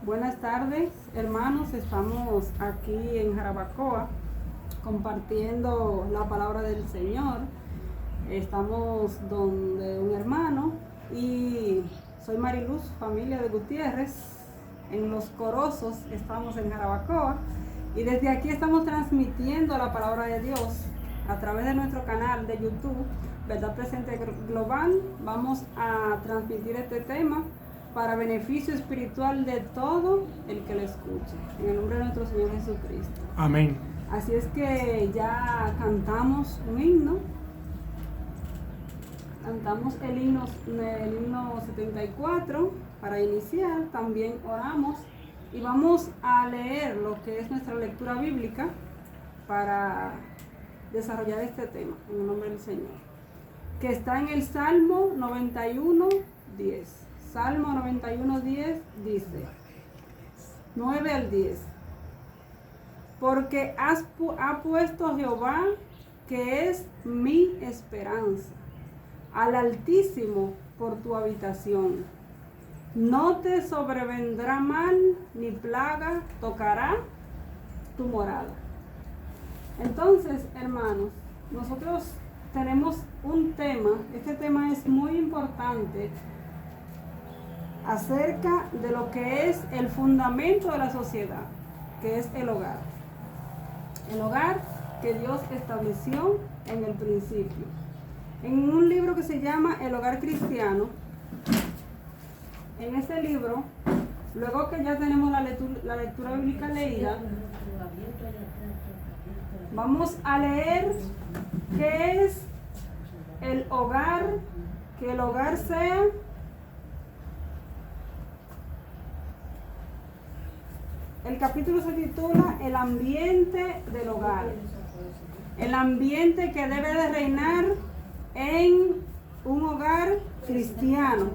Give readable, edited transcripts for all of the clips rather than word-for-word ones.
Buenas tardes, hermanos. Estamos aquí en Jarabacoa compartiendo la palabra del Señor. Estamos donde un hermano y soy Mariluz, familia de Gutiérrez. En Los Corozos estamos en Jarabacoa y desde aquí estamos transmitiendo la palabra de Dios a través de nuestro canal de YouTube, Verdad Presente Global. Vamos a transmitir este tema para beneficio espiritual de todo el que lo escuche, en el nombre de nuestro Señor Jesucristo. Amén. Así es que ya cantamos un himno, cantamos el himno 74 para iniciar, también oramos y vamos a leer lo que es nuestra lectura bíblica para desarrollar este tema, en el nombre del Señor, que está en el Salmo 91:10. Salmo 91:10 dice, 9 al 10. Porque ha puesto Jehová, que es mi esperanza, al Altísimo por tu habitación. No te sobrevendrá mal, ni plaga tocará tu morada. Entonces, hermanos, nosotros tenemos un tema. Este tema es muy importante acerca de lo que es el fundamento de la sociedad, que es el hogar. El hogar que Dios estableció en el principio. En un libro que se llama El Hogar Cristiano, en ese libro, luego que ya tenemos la lectura bíblica leída, vamos a leer qué es el hogar, que el hogar sea el capítulo se titula El ambiente del hogar. El ambiente que debe de reinar en un hogar cristiano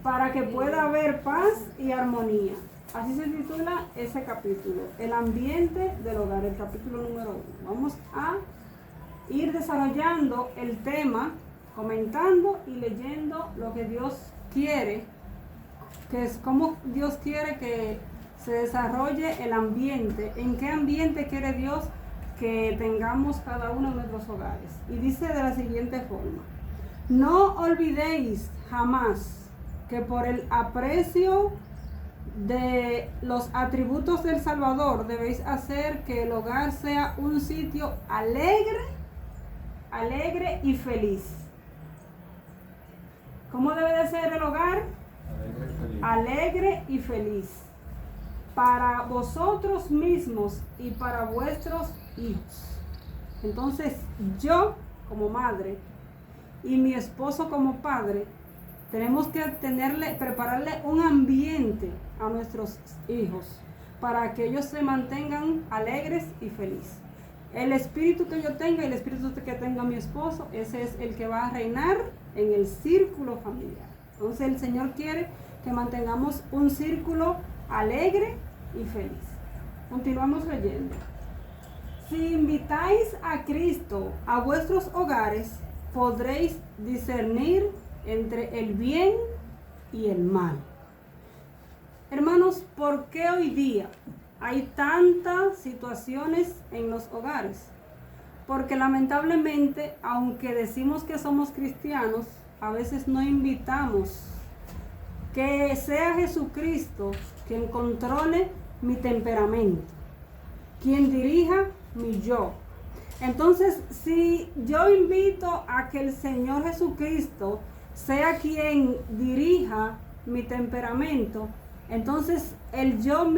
para que pueda haber paz y armonía. Así se titula ese capítulo, el ambiente del hogar, el capítulo número 1. Vamos a ir desarrollando el tema, comentando y leyendo lo que Dios quiere, que es cómo Dios quiere que se desarrolle el ambiente, en qué ambiente quiere Dios que tengamos cada uno de nuestros hogares. Y dice de la siguiente forma: no olvidéis jamás que por el aprecio de los atributos del Salvador debéis hacer que el hogar sea un sitio alegre y feliz. ¿Cómo debe de ser el hogar? Alegre y feliz. Para vosotros mismos y para vuestros hijos. Entonces, yo como madre y mi esposo como padre tenemos que prepararle un ambiente a nuestros hijos para que ellos se mantengan alegres y felices. El espíritu que yo tenga y el espíritu que tenga mi esposo, ese es el que va a reinar en el círculo familiar. Entonces el Señor quiere que mantengamos un círculo alegre y feliz. Continuamos leyendo. Si invitáis a Cristo a vuestros hogares, podréis discernir entre el bien y el mal. Hermanos, ¿por qué hoy día hay tantas situaciones en los hogares? Porque lamentablemente, aunque decimos que somos cristianos, a veces no invitamos que sea Jesucristo quien controle mi temperamento, quien dirija mi yo. Entonces, si yo invito a que el Señor Jesucristo sea quien dirija mi temperamento, entonces el yo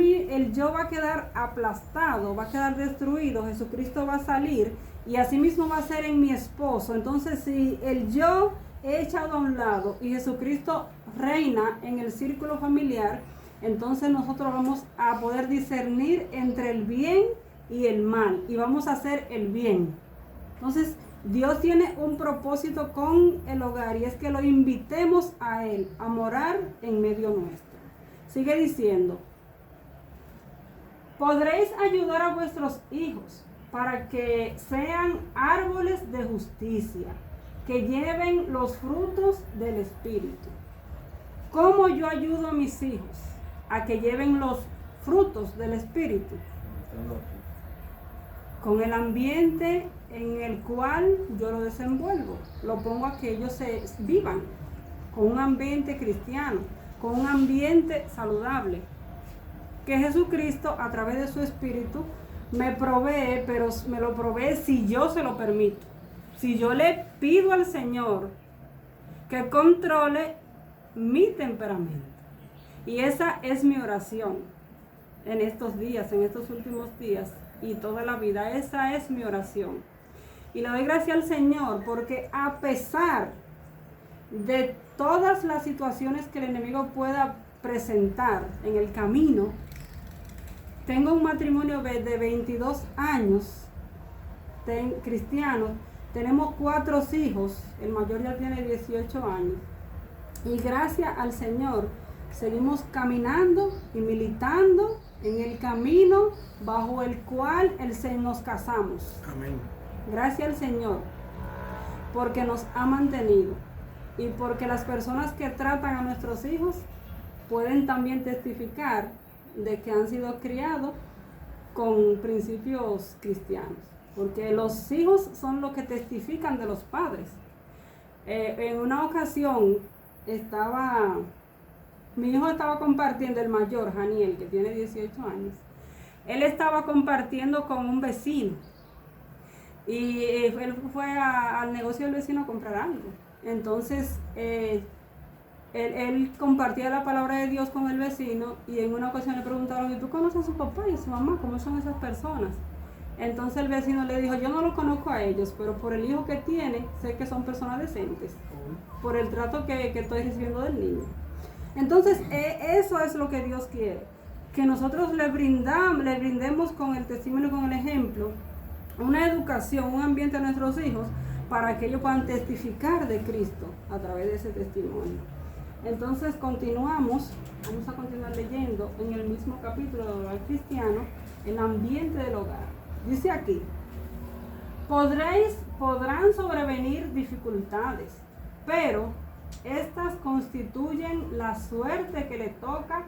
va a quedar aplastado, va a quedar destruido. Jesucristo va a salir y así mismo va a ser en mi esposo. Entonces, si el yo he echado a un lado y Jesucristo reina en el círculo familiar, entonces nosotros vamos a poder discernir entre el bien y el mal y vamos a hacer el bien. Entonces Dios tiene un propósito con el hogar y es que lo invitemos a Él a morar en medio nuestro. Sigue diciendo: podréis ayudar a vuestros hijos para que sean árboles de justicia, que lleven los frutos del Espíritu. ¿Cómo yo ayudo a mis hijos? a que lleven los frutos del Espíritu, con el ambiente en el cual yo lo desenvuelvo. Lo pongo a que ellos se vivan con un ambiente cristiano, con un ambiente saludable, que Jesucristo a través de su Espíritu me provee, pero me lo provee si yo se lo permito. Si yo le pido al Señor que controle mi temperamento. Y esa es mi oración en estos días, en estos últimos días y toda la vida. Esa es mi oración. Y le doy gracias al Señor porque a pesar de todas las situaciones que el enemigo pueda presentar en el camino, tengo un matrimonio de 22 años, cristiano, tenemos 4 hijos, el mayor ya tiene 18 años. Y gracias al Señor, seguimos caminando y militando en el camino bajo el cual nos casamos. Amén. Gracias al Señor, porque nos ha mantenido y porque las personas que tratan a nuestros hijos pueden también testificar de que han sido criados con principios cristianos, porque los hijos son los que testifican de los padres. En una ocasión mi hijo estaba compartiendo, el mayor, Janiel, que tiene 18 años, él estaba compartiendo con un vecino y él fue al negocio del vecino a comprar algo. Entonces él compartía la palabra de Dios con el vecino y en una ocasión le preguntaron: ¿y tú conoces a su papá y a su mamá? ¿Cómo son esas personas? Entonces el vecino le dijo: yo no los conozco a ellos, pero por el hijo que tiene sé que son personas decentes, por el trato que estoy recibiendo del niño. Entonces eso es lo que Dios quiere, que nosotros le brindemos con el testimonio, con el ejemplo, una educación, un ambiente a nuestros hijos para que ellos puedan testificar de Cristo a través de ese testimonio. Entonces vamos a continuar leyendo en el mismo capítulo del hogar cristiano, el ambiente del hogar. Dice aquí: podrán sobrevenir dificultades, pero estas constituyen la suerte que le toca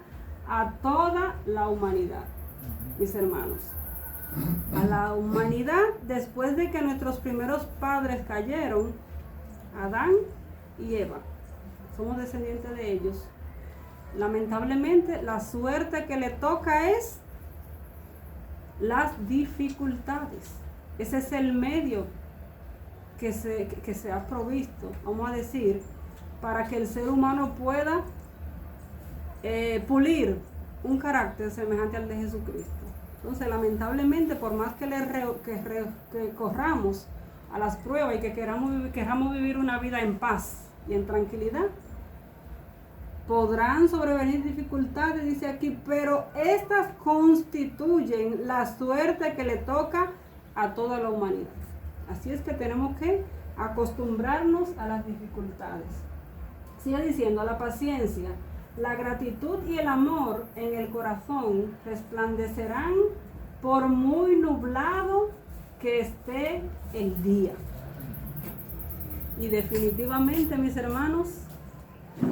a toda la humanidad. Mis hermanos, a la humanidad, después de que nuestros primeros padres cayeron, Adán y Eva, somos descendientes de ellos. Lamentablemente, la suerte que le toca es las dificultades. Ese es el medio que se ha provisto, vamos a decir, para que el ser humano pueda pulir un carácter semejante al de Jesucristo. Entonces, lamentablemente, por más que que corramos a las pruebas y que queramos vivir una vida en paz y en tranquilidad, podrán sobrevenir dificultades, dice aquí, pero estas constituyen la suerte que le toca a toda la humanidad. Así es que tenemos que acostumbrarnos a las dificultades. Sigue diciendo: la paciencia, la gratitud y el amor en el corazón resplandecerán por muy nublado que esté el día. Y definitivamente, mis hermanos,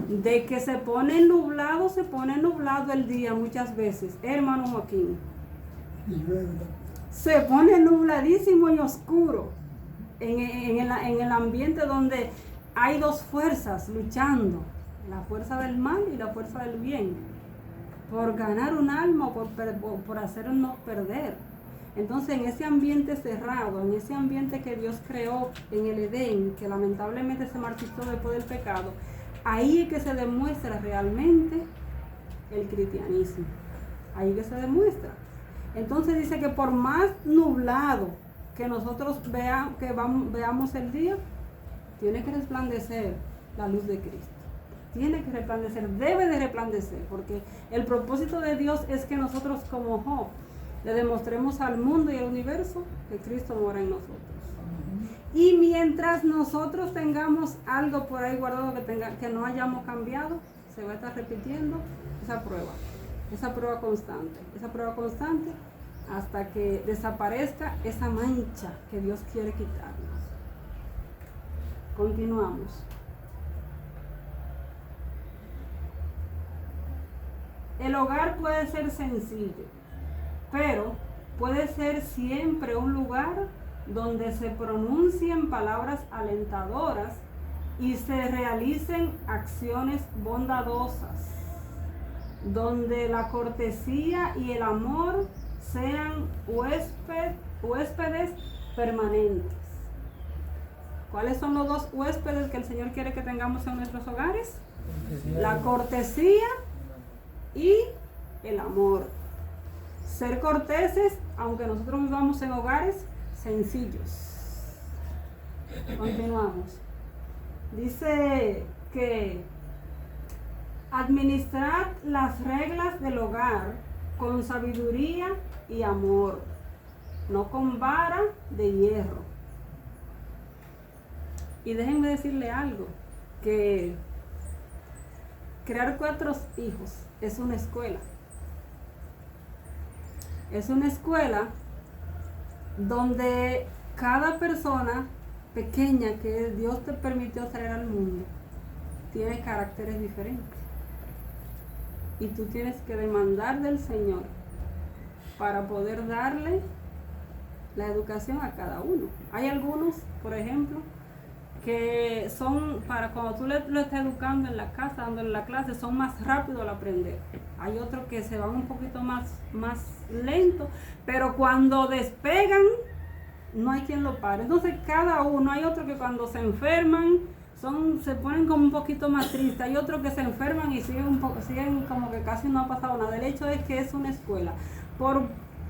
de que se pone nublado el día muchas veces, hermano Joaquín. Se pone nubladísimo y oscuro en el ambiente donde hay dos fuerzas luchando: la fuerza del mal y la fuerza del bien, por ganar un alma o por hacernos perder. Entonces, en ese ambiente cerrado, en ese ambiente que Dios creó en el Edén, que lamentablemente se marchitó después del pecado, ahí es que se demuestra realmente el cristianismo. Ahí que se demuestra. Entonces dice que por más nublado que nosotros veamos el día, tiene que resplandecer la luz de Cristo. Tiene que resplandecer, debe de resplandecer, porque el propósito de Dios es que nosotros, como Job, le demostremos al mundo y al universo que Cristo mora en nosotros. Y mientras nosotros tengamos algo por ahí guardado que no hayamos cambiado, se va a estar repitiendo esa prueba constante, hasta que desaparezca esa mancha que Dios quiere quitarnos. Continuamos. el hogar puede ser sencillo, pero puede ser siempre un lugar donde se pronuncien palabras alentadoras y se realicen acciones bondadosas, donde la cortesía y el amor sean huéspedes permanentes. ¿Cuáles son los dos huéspedes que el Señor quiere que tengamos en nuestros hogares? La cortesía y el amor. Ser corteses, aunque nosotros vivamos en hogares sencillos. Continuamos. Dice que administrar las reglas del hogar con sabiduría y amor, no con vara de hierro. Y déjenme decirle algo, que crear 4 hijos es una escuela. Es una escuela donde cada persona pequeña que Dios te permitió traer al mundo tiene caracteres diferentes. Y tú tienes que demandar del Señor para poder darle la educación a cada uno. Hay algunos, por ejemplo, que son para cuando tú lo estás educando en la casa, dándole la clase, son más rápidos al aprender. Hay otros que se van un poquito más lento, pero cuando despegan, no hay quien lo pare. Entonces cada uno, hay otros que cuando se enferman, se ponen como un poquito más tristes, hay otros que se enferman y siguen como que casi no ha pasado nada. El hecho es que es una escuela. Por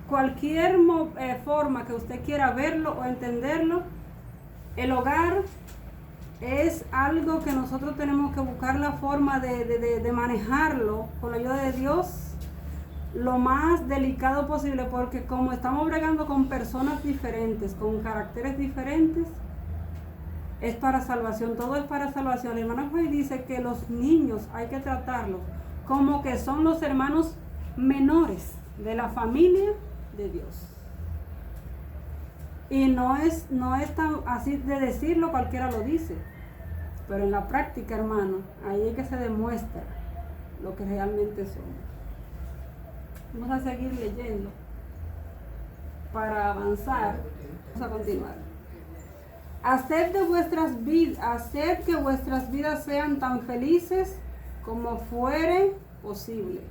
cualquier forma que usted quiera verlo o entenderlo, el hogar es algo que nosotros tenemos que buscar la forma de manejarlo con la ayuda de Dios lo más delicado posible, porque como estamos bregando con personas diferentes, con caracteres diferentes, es para salvación, todo es para salvación. El hermano Juan dice que los niños hay que tratarlos como que son los hermanos menores de la familia de Dios. Y no es tan así de decirlo, cualquiera lo dice. Pero en la práctica, hermano, ahí es que se demuestra lo que realmente somos. Vamos a seguir leyendo para avanzar. Vamos a continuar. Haced que vuestras vidas sean tan felices como fuere posible.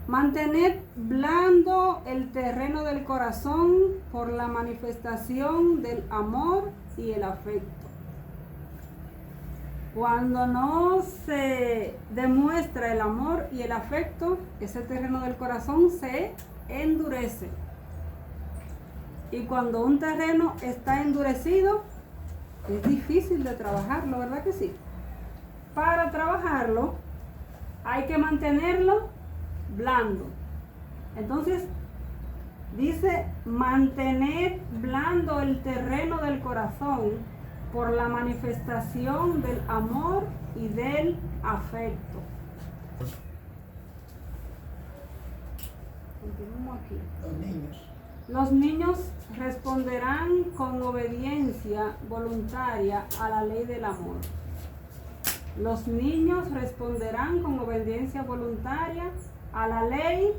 Mantened blando el terreno del corazón por la manifestación del amor y el afecto. Cuando no se demuestra el amor y el afecto, ese terreno del corazón se endurece. Y cuando un terreno está endurecido, es difícil de trabajarlo, ¿verdad que sí? Para trabajarlo, hay que mantenerlo blando. Entonces, dice, mantener blando el terreno del corazón por la manifestación del amor y del afecto. Continuamos aquí. Los niños responderán con obediencia voluntaria a la ley del amor. Los niños responderán con obediencia voluntaria a la ley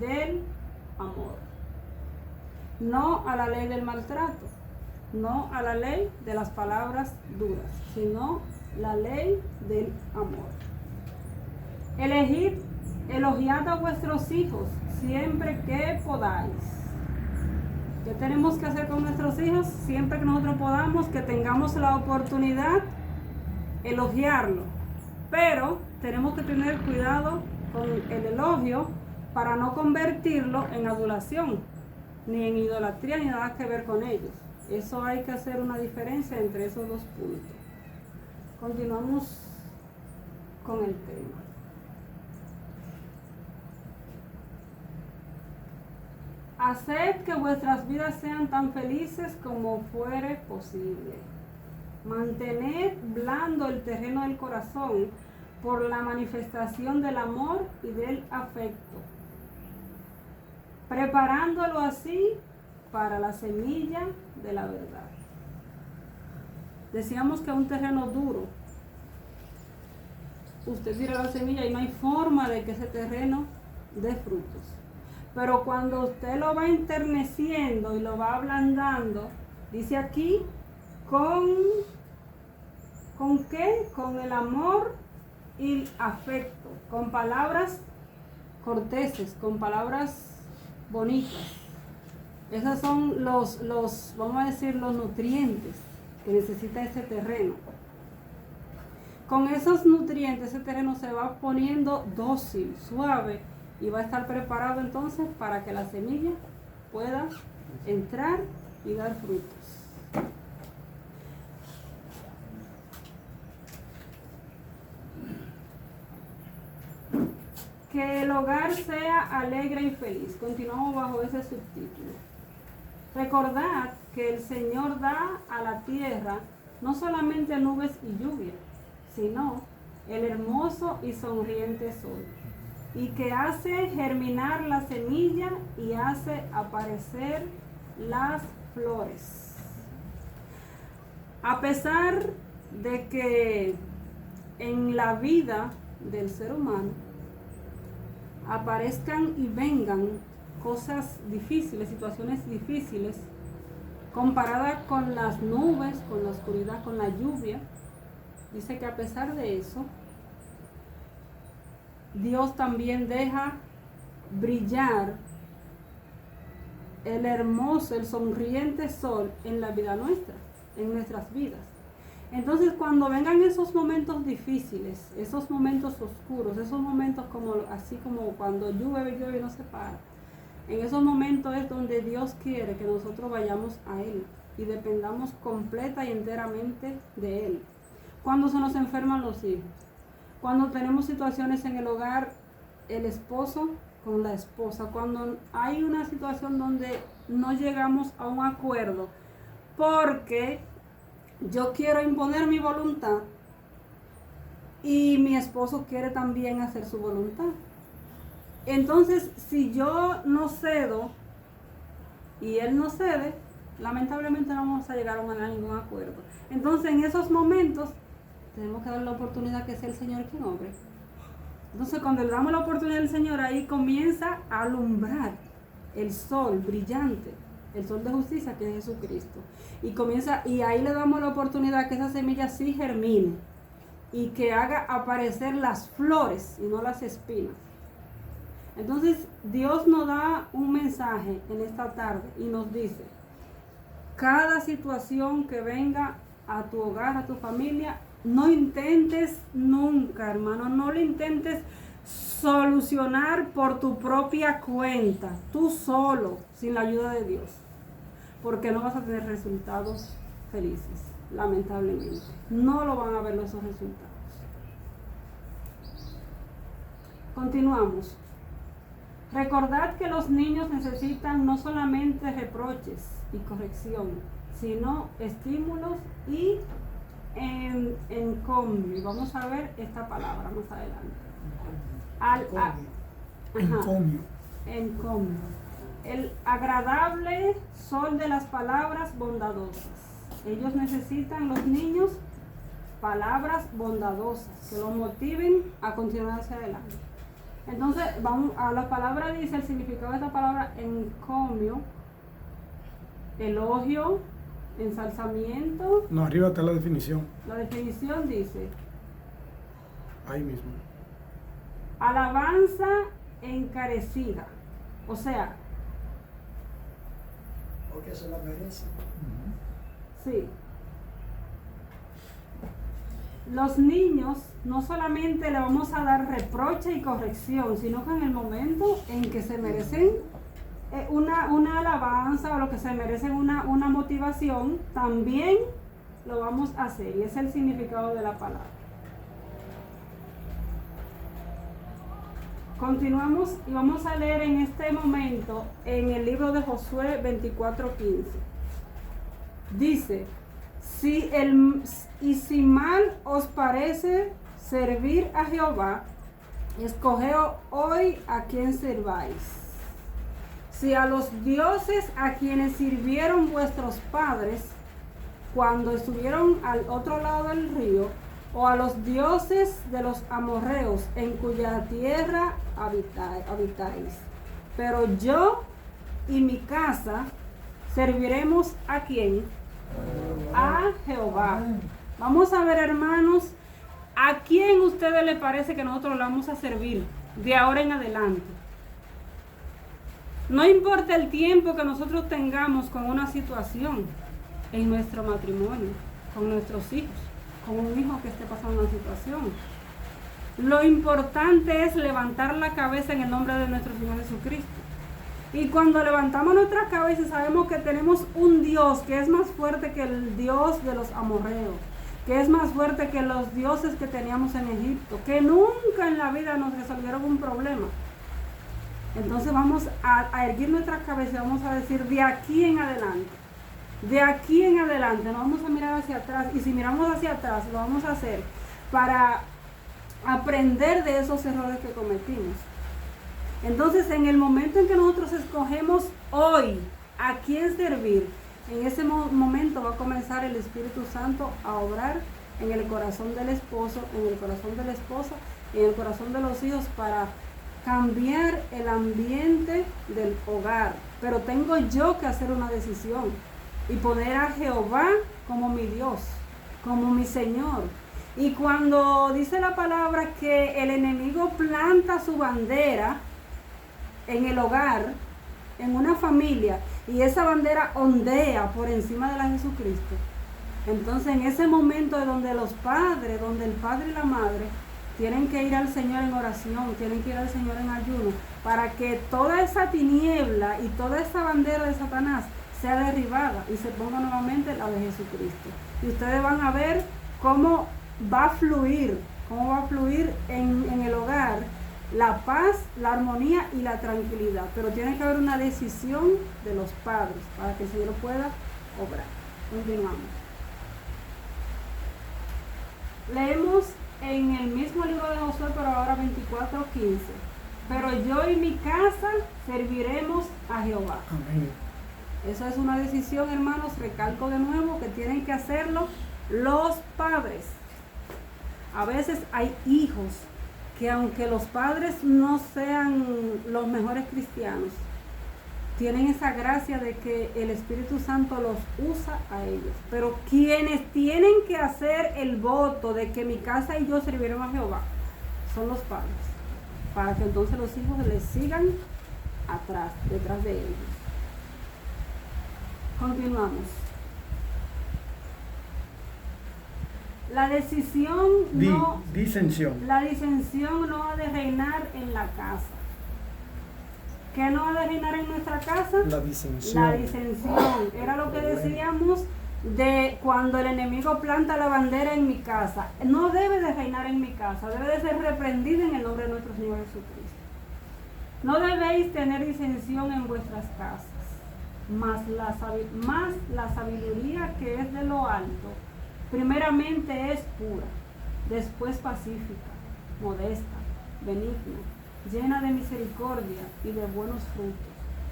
del amor. No a la ley del maltrato, no a la ley de las palabras duras, sino la ley del amor. Elogiad a vuestros hijos siempre que podáis. ¿Qué tenemos que hacer con nuestros hijos? Siempre que nosotros podamos, que tengamos la oportunidad, elogiarlo. Pero tenemos que tener cuidado con el elogio para no convertirlo en adulación, ni en idolatría, ni nada que ver con ellos. Eso hay que hacer una diferencia entre esos dos puntos. Continuamos con el tema. Haced que vuestras vidas sean tan felices como fuere posible. Mantened blando el terreno del corazón por la manifestación del amor y del afecto, preparándolo así para la semilla de la verdad. Decíamos que un terreno duro, usted tira la semilla y no hay forma de que ese terreno dé frutos. Pero cuando usted lo va enterneciendo y lo va ablandando, dice aquí, ¿con qué? Con el amor y afecto, con palabras corteses, con palabras bonitas. Esos son los, vamos a decir, los nutrientes que necesita ese terreno. Con esos nutrientes ese terreno se va poniendo dócil, suave, y va a estar preparado entonces para que la semilla pueda entrar y dar frutos. Que el hogar sea alegre y feliz. Continuamos bajo ese subtítulo. Recordad que el Señor da a la tierra no solamente nubes y lluvia, sino el hermoso y sonriente sol, y que hace germinar la semilla y hace aparecer las flores. A pesar de que en la vida del ser humano aparezcan y vengan cosas difíciles, situaciones difíciles, comparadas con las nubes, con la oscuridad, con la lluvia, dice que a pesar de eso, Dios también deja brillar el hermoso, el sonriente sol en la vida nuestra, en nuestras vidas. Entonces, cuando vengan esos momentos difíciles, esos momentos oscuros, esos momentos así como cuando llueve y no se para, en esos momentos es donde Dios quiere que nosotros vayamos a Él y dependamos completa y enteramente de Él. Cuando se nos enferman los hijos, cuando tenemos situaciones en el hogar, el esposo con la esposa, cuando hay una situación donde no llegamos a un acuerdo, porque yo quiero imponer mi voluntad y mi esposo quiere también hacer su voluntad. Entonces, si yo no cedo y él no cede, lamentablemente no vamos a llegar a ningún acuerdo. Entonces, en esos momentos, tenemos que dar la oportunidad que sea el Señor quien obre. Entonces, cuando le damos la oportunidad al Señor, ahí comienza a alumbrar el sol brillante, el sol de justicia que es Jesucristo. Y ahí le damos la oportunidad que esa semilla sí germine y que haga aparecer las flores y no las espinas. Entonces, Dios nos da un mensaje en esta tarde y nos dice: cada situación que venga a tu hogar, a tu familia, no intentes nunca, hermano, no lo intentes solucionar por tu propia cuenta, tú solo, sin la ayuda de Dios, porque no vas a tener resultados felices, lamentablemente. No lo van a ver esos resultados. Continuamos. Recordad que los niños necesitan no solamente reproches y corrección, sino estímulos y encomio. Vamos a ver esta palabra más adelante. Encomio. El agradable sol de las palabras bondadosas. Ellos necesitan, los niños, palabras bondadosas que los motiven a continuar hacia adelante. Entonces, vamos a la palabra, dice el significado de esta palabra: encomio, elogio, ensalzamiento. No, arriba está la definición. La definición dice: ahí mismo. Alabanza encarecida. O sea, porque se la merece. Sí. Los niños no solamente le vamos a dar reproche y corrección, sino que en el momento en que se merecen una alabanza o lo que se merecen una motivación, también lo vamos a hacer. Y ese es el significado de la palabra. Continuamos y vamos a leer en este momento en el libro de Josué 24:15. Dice: si mal os parece servir a Jehová, escogeos hoy a quien serváis. Si a los dioses a quienes sirvieron vuestros padres cuando estuvieron al otro lado del río, o a los dioses de los amorreos en cuya tierra habitáis. Pero yo y mi casa serviremos ¿a quién? A Jehová. Vamos a ver, hermanos, ¿a quién a ustedes les parece que nosotros le vamos a servir de ahora en adelante? No importa el tiempo que nosotros tengamos con una situación en nuestro matrimonio, con nuestros hijos, con un hijo que esté pasando una situación. Lo importante es levantar la cabeza en el nombre de nuestro Señor Jesucristo. Y cuando levantamos nuestra cabeza sabemos que tenemos un Dios que es más fuerte que el Dios de los amorreos, que es más fuerte que los dioses que teníamos en Egipto, que nunca en la vida nos resolvieron un problema. Entonces vamos a erguir nuestra cabeza y vamos a decir, de aquí en adelante, no vamos a mirar hacia atrás. Y si miramos hacia atrás, lo vamos a hacer para aprender de esos errores que cometimos. Entonces, en el momento en que nosotros escogemos hoy a quién servir, en ese momento va a comenzar el Espíritu Santo a obrar en el corazón del esposo, en el corazón de la esposa, en el corazón de los hijos, para cambiar el ambiente del hogar. Pero tengo yo que hacer una decisión y poner a Jehová como mi Dios, como mi Señor. Y cuando dice la palabra que el enemigo planta su bandera en el hogar, en una familia, y esa bandera ondea por encima de la de Jesucristo, entonces en ese momento es donde los padres, donde el padre y la madre tienen que ir al Señor en oración, tienen que ir al Señor en ayuno, para que toda esa tiniebla y toda esa bandera de Satanás sea derribada y se ponga nuevamente la de Jesucristo. Y ustedes van a ver cómo va a fluir en el hogar la paz, la armonía y la tranquilidad. Pero tiene que haber una decisión de los padres para que el Señor pueda obrar. Continuamos. Leemos en el mismo libro de Josué, pero ahora 24:15. Pero yo y mi casa serviremos a Jehová. Amén. Eso es una decisión, hermanos, recalco de nuevo, que tienen que hacerlo los padres. A veces hay hijos que, aunque los padres no sean los mejores cristianos, tienen esa gracia de que el Espíritu Santo los usa a ellos. Pero quienes tienen que hacer el voto de que mi casa y yo serviremos a Jehová son los padres, para que entonces los hijos les sigan detrás de ellos. Continuamos. La decisión disensión. La disensión no ha de reinar en la casa. ¿Qué no ha de reinar en nuestra casa? La disensión. La disensión. Era lo que decíamos de cuando el enemigo planta la bandera en mi casa. No debe de reinar en mi casa, debe de ser reprendida en el nombre de nuestro Señor Jesucristo. No debéis tener disensión en vuestras casas, más la sabiduría que es de lo alto, primeramente es pura, después pacífica, modesta, benigna, llena de misericordia y de buenos frutos,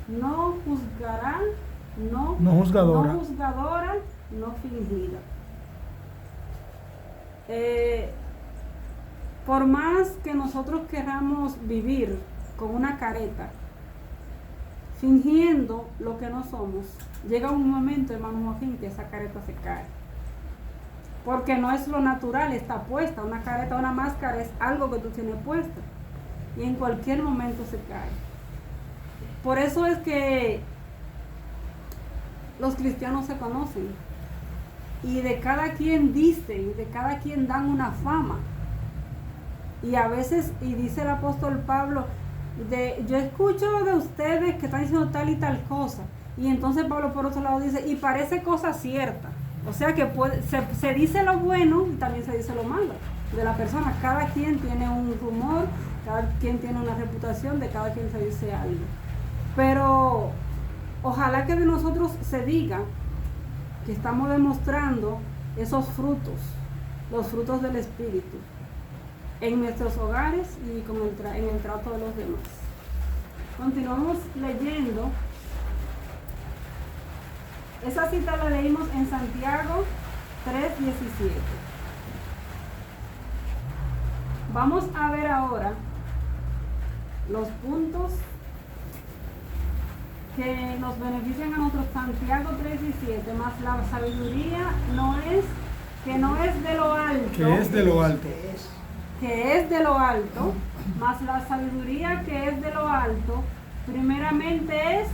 no juzgadora, no fingida. Por más que nosotros queramos vivir con una careta, fingiendo lo que no somos, llega un momento, hermano Joaquín, que esa careta se cae. Porque no es lo natural, está puesta. Una careta, una máscara es algo que tú tienes puesto. Y en cualquier momento se cae. Por eso es que los cristianos se conocen. Y de cada quien dicen, de cada quien dan una fama. Y a veces, y dice el apóstol Pablo, yo escucho de ustedes que están diciendo tal y tal cosa. Y entonces Pablo por otro lado dice, y parece cosa cierta. O sea que se dice lo bueno y también se dice lo malo de la persona. Cada quien tiene un rumor, cada quien tiene una reputación, de cada quien se dice algo. Pero ojalá que de nosotros se diga que estamos demostrando esos frutos, los frutos del Espíritu, en nuestros hogares y en el trato de los demás. Continuamos leyendo. Esa cita la leímos en Santiago 3:17. Vamos a ver ahora los puntos que nos benefician a nosotros. Santiago 3:17, más la sabiduría no es de lo alto. Que es de lo alto. Que es de lo alto, más la sabiduría que es de lo alto, primeramente es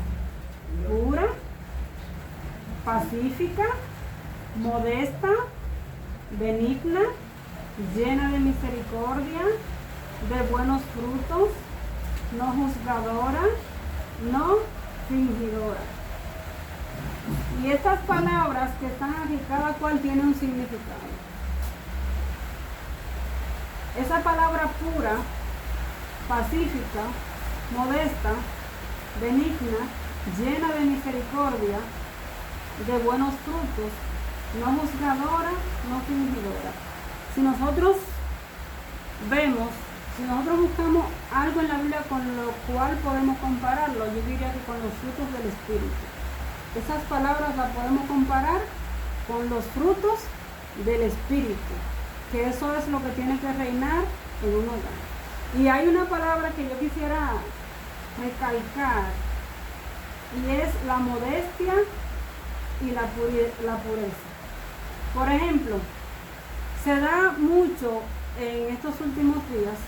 pura, pacífica, modesta, benigna, llena de misericordia, de buenos frutos, no juzgadora, no fingidora. Y estas palabras que están aquí, cada cual tiene un significado. Esa palabra pura, pacífica, modesta, benigna, llena de misericordia, de buenos frutos, no juzgadora, no fingidora. Si nosotros buscamos algo en la Biblia con lo cual podemos compararlo, yo diría que con los frutos del Espíritu. Esas palabras las podemos comparar con los frutos del Espíritu, que eso es lo que tiene que reinar en un hogar. Y hay una palabra que yo quisiera recalcar, y es la modestia y la pureza. Por ejemplo, se da mucho en estos últimos días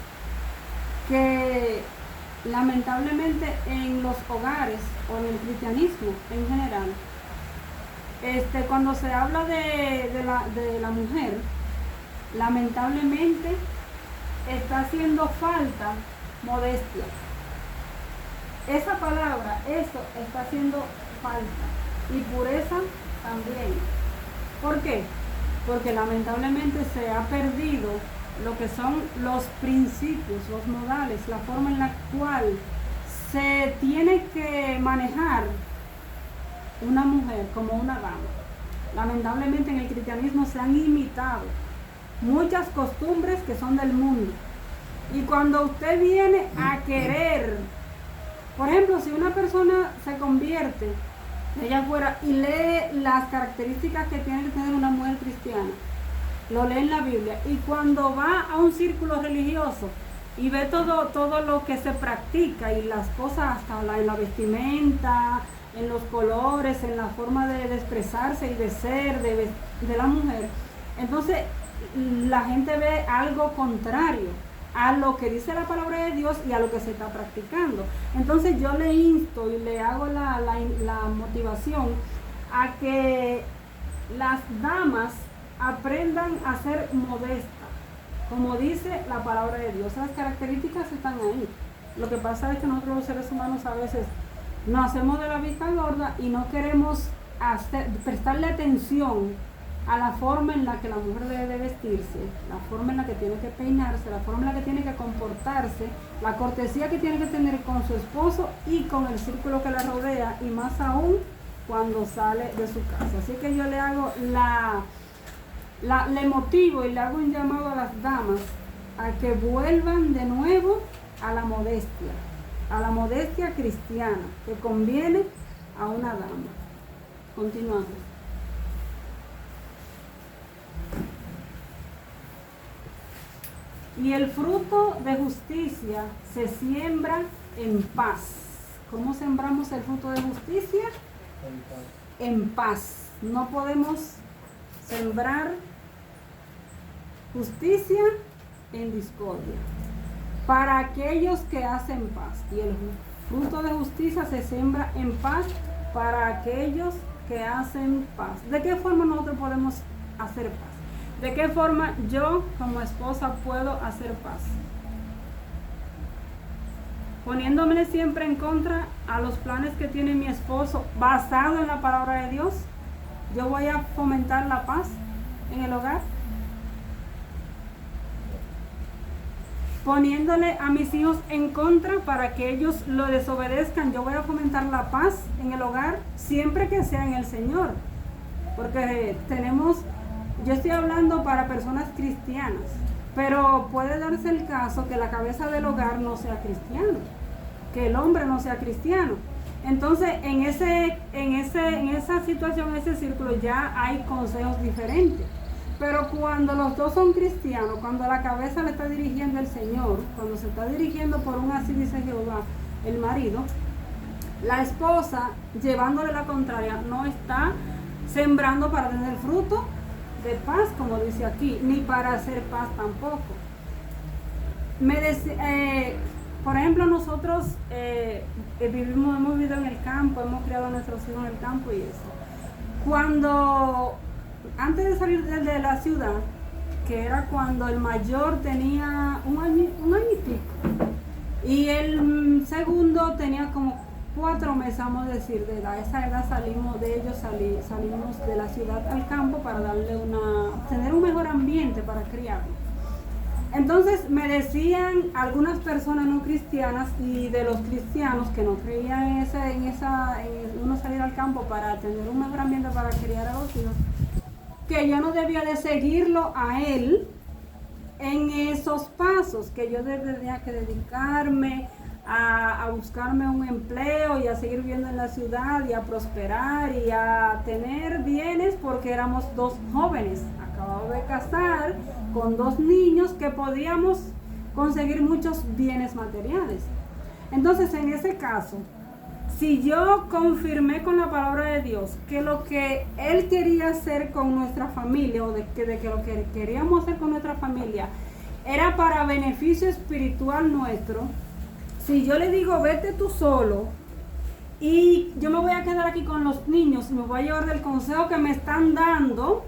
que lamentablemente en los hogares o en el cristianismo en general, cuando se habla de la mujer, lamentablemente está haciendo falta modestia. Esa palabra, eso está haciendo falta. Y pureza también. ¿Por qué? Porque lamentablemente se ha perdido lo que son los principios, los modales, la forma en la cual se tiene que manejar una mujer como una dama. Lamentablemente en el cristianismo se han imitado muchas costumbres que son del mundo. Y cuando usted viene a querer, por ejemplo, si una persona se convierte ella fuera y lee las características que tiene que tener una mujer cristiana, lo lee en la Biblia, y cuando va a un círculo religioso y ve todo lo que se practica y las cosas hasta en la vestimenta, en los colores, en la forma de expresarse y de ser de la mujer, entonces la gente ve algo contrario a lo que dice la palabra de Dios y a lo que se está practicando. Entonces yo le insto y le hago la motivación a que las damas aprendan a ser modestas, como dice la palabra de Dios. Las características están ahí. Lo que pasa es que nosotros los seres humanos a veces nos hacemos de la vista gorda y no queremos prestarle atención a la forma en la que la mujer debe de vestirse, la forma en la que tiene que peinarse, la forma en la que tiene que comportarse, la cortesía que tiene que tener con su esposo y con el círculo que la rodea, y más aún cuando sale de su casa. Así que yo le hago le motivo y le hago un llamado a las damas a que vuelvan de nuevo a la modestia cristiana, que conviene a una dama. Continuamos. Y el fruto de justicia se siembra en paz. ¿Cómo sembramos el fruto de justicia? En paz. No podemos sembrar justicia en discordia. Para aquellos que hacen paz. Y el fruto de justicia se siembra en paz para aquellos que hacen paz. ¿De qué forma nosotros podemos hacer paz? ¿De qué forma yo como esposa puedo hacer paz? Poniéndome siempre en contra a los planes que tiene mi esposo basado en la palabra de Dios. Yo voy a fomentar la paz en el hogar. Poniéndole a mis hijos en contra para que ellos lo desobedezcan, yo voy a fomentar la paz en el hogar siempre que sea en el Señor. Porque yo estoy hablando para personas cristianas, pero puede darse el caso que la cabeza del hogar no sea cristiano, que el hombre no sea cristiano. Entonces, en esa situación, en ese círculo, ya hay consejos diferentes. Pero cuando los dos son cristianos, cuando la cabeza le está dirigiendo el Señor, cuando se está dirigiendo por un así dice Jehová, el marido, la esposa, llevándole la contraria, no está sembrando para tener fruto de paz, como dice aquí, ni para hacer paz tampoco. Por ejemplo, nosotros hemos vivido en el campo, hemos criado a nuestros hijos en el campo y eso. Antes de salir de la ciudad, que era cuando el mayor tenía un año y pico, y el segundo tenía como 4 meses, vamos a decir, de edad. A esa edad salimos de la ciudad al campo para tener un mejor ambiente para criarlo. Entonces me decían algunas personas no cristianas y de los cristianos que no creían en uno salir al campo para tener un mejor ambiente para criar a los hijos, que yo no debía de seguirlo a él en esos pasos, que yo tenía que dedicarme a buscarme un empleo y a seguir viviendo en la ciudad y a prosperar y a tener bienes, porque éramos 2 jóvenes acabados de casar con 2 niños que podíamos conseguir muchos bienes materiales. Entonces, en ese caso, si yo confirmé con la palabra de Dios que lo que Él quería hacer con nuestra familia, o de que lo que queríamos hacer con nuestra familia era para beneficio espiritual nuestro, si yo le digo vete tú solo y yo me voy a quedar aquí con los niños y me voy a llevar del consejo que me están dando,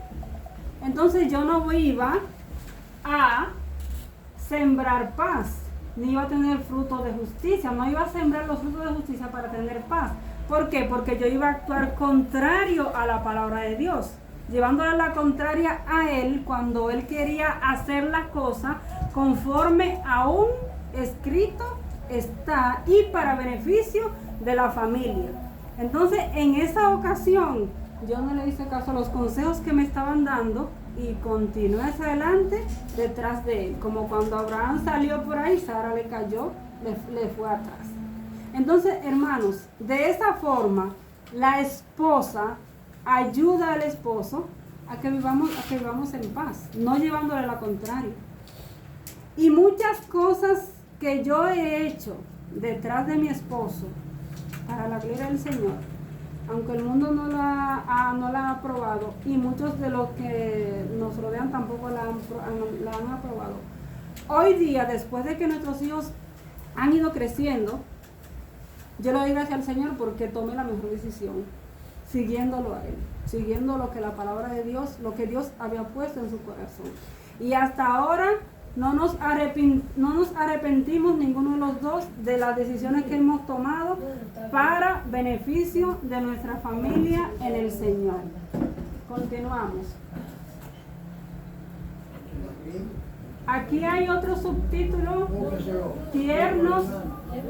entonces yo no iba a sembrar paz, ni iba a tener fruto de justicia, no iba a sembrar los frutos de justicia para tener paz. ¿Por qué? Porque yo iba a actuar contrario a la palabra de Dios, llevándole la contraria a Él cuando Él quería hacer la cosa conforme a un escrito está y para beneficio de la familia. Entonces, en esa ocasión, yo no le hice caso a los consejos que me estaban dando y continué hacia adelante detrás de él. Como cuando Abraham salió por ahí, Sara le cayó, le fue atrás. Entonces, hermanos, de esa forma, la esposa ayuda al esposo a que vivamos en paz, no llevándole la contraria. Y muchas cosas que yo he hecho detrás de mi esposo para la gloria del Señor, aunque el mundo no la ha aprobado y muchos de los que nos rodean tampoco la han aprobado. Hoy día, después de que nuestros hijos han ido creciendo, yo le doy gracias al Señor porque tomé la mejor decisión, siguiéndolo a Él, siguiendo lo que la palabra de Dios, lo que Dios había puesto en su corazón. Y hasta ahora no nos arrepentimos ninguno de los dos de las decisiones que hemos tomado para beneficio de nuestra familia en el Señor. Continuamos. Aquí hay otro subtítulo: tiernos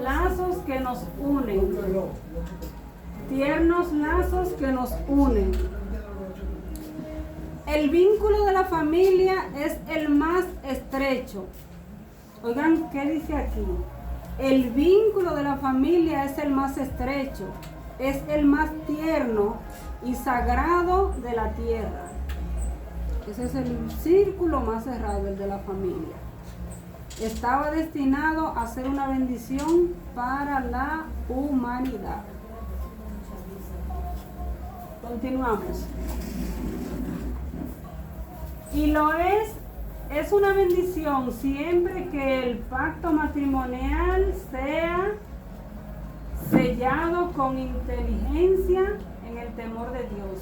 lazos que nos unen. Tiernos lazos que nos unen. El vínculo de la familia es el más estrecho. Oigan, ¿qué dice aquí? El vínculo de la familia es el más estrecho, es el más tierno y sagrado de la tierra. Ese es el círculo más cerrado, el de la familia. Estaba destinado a ser una bendición para la humanidad. Continuamos. Y lo es una bendición siempre que el pacto matrimonial sea sellado con inteligencia en el temor de Dios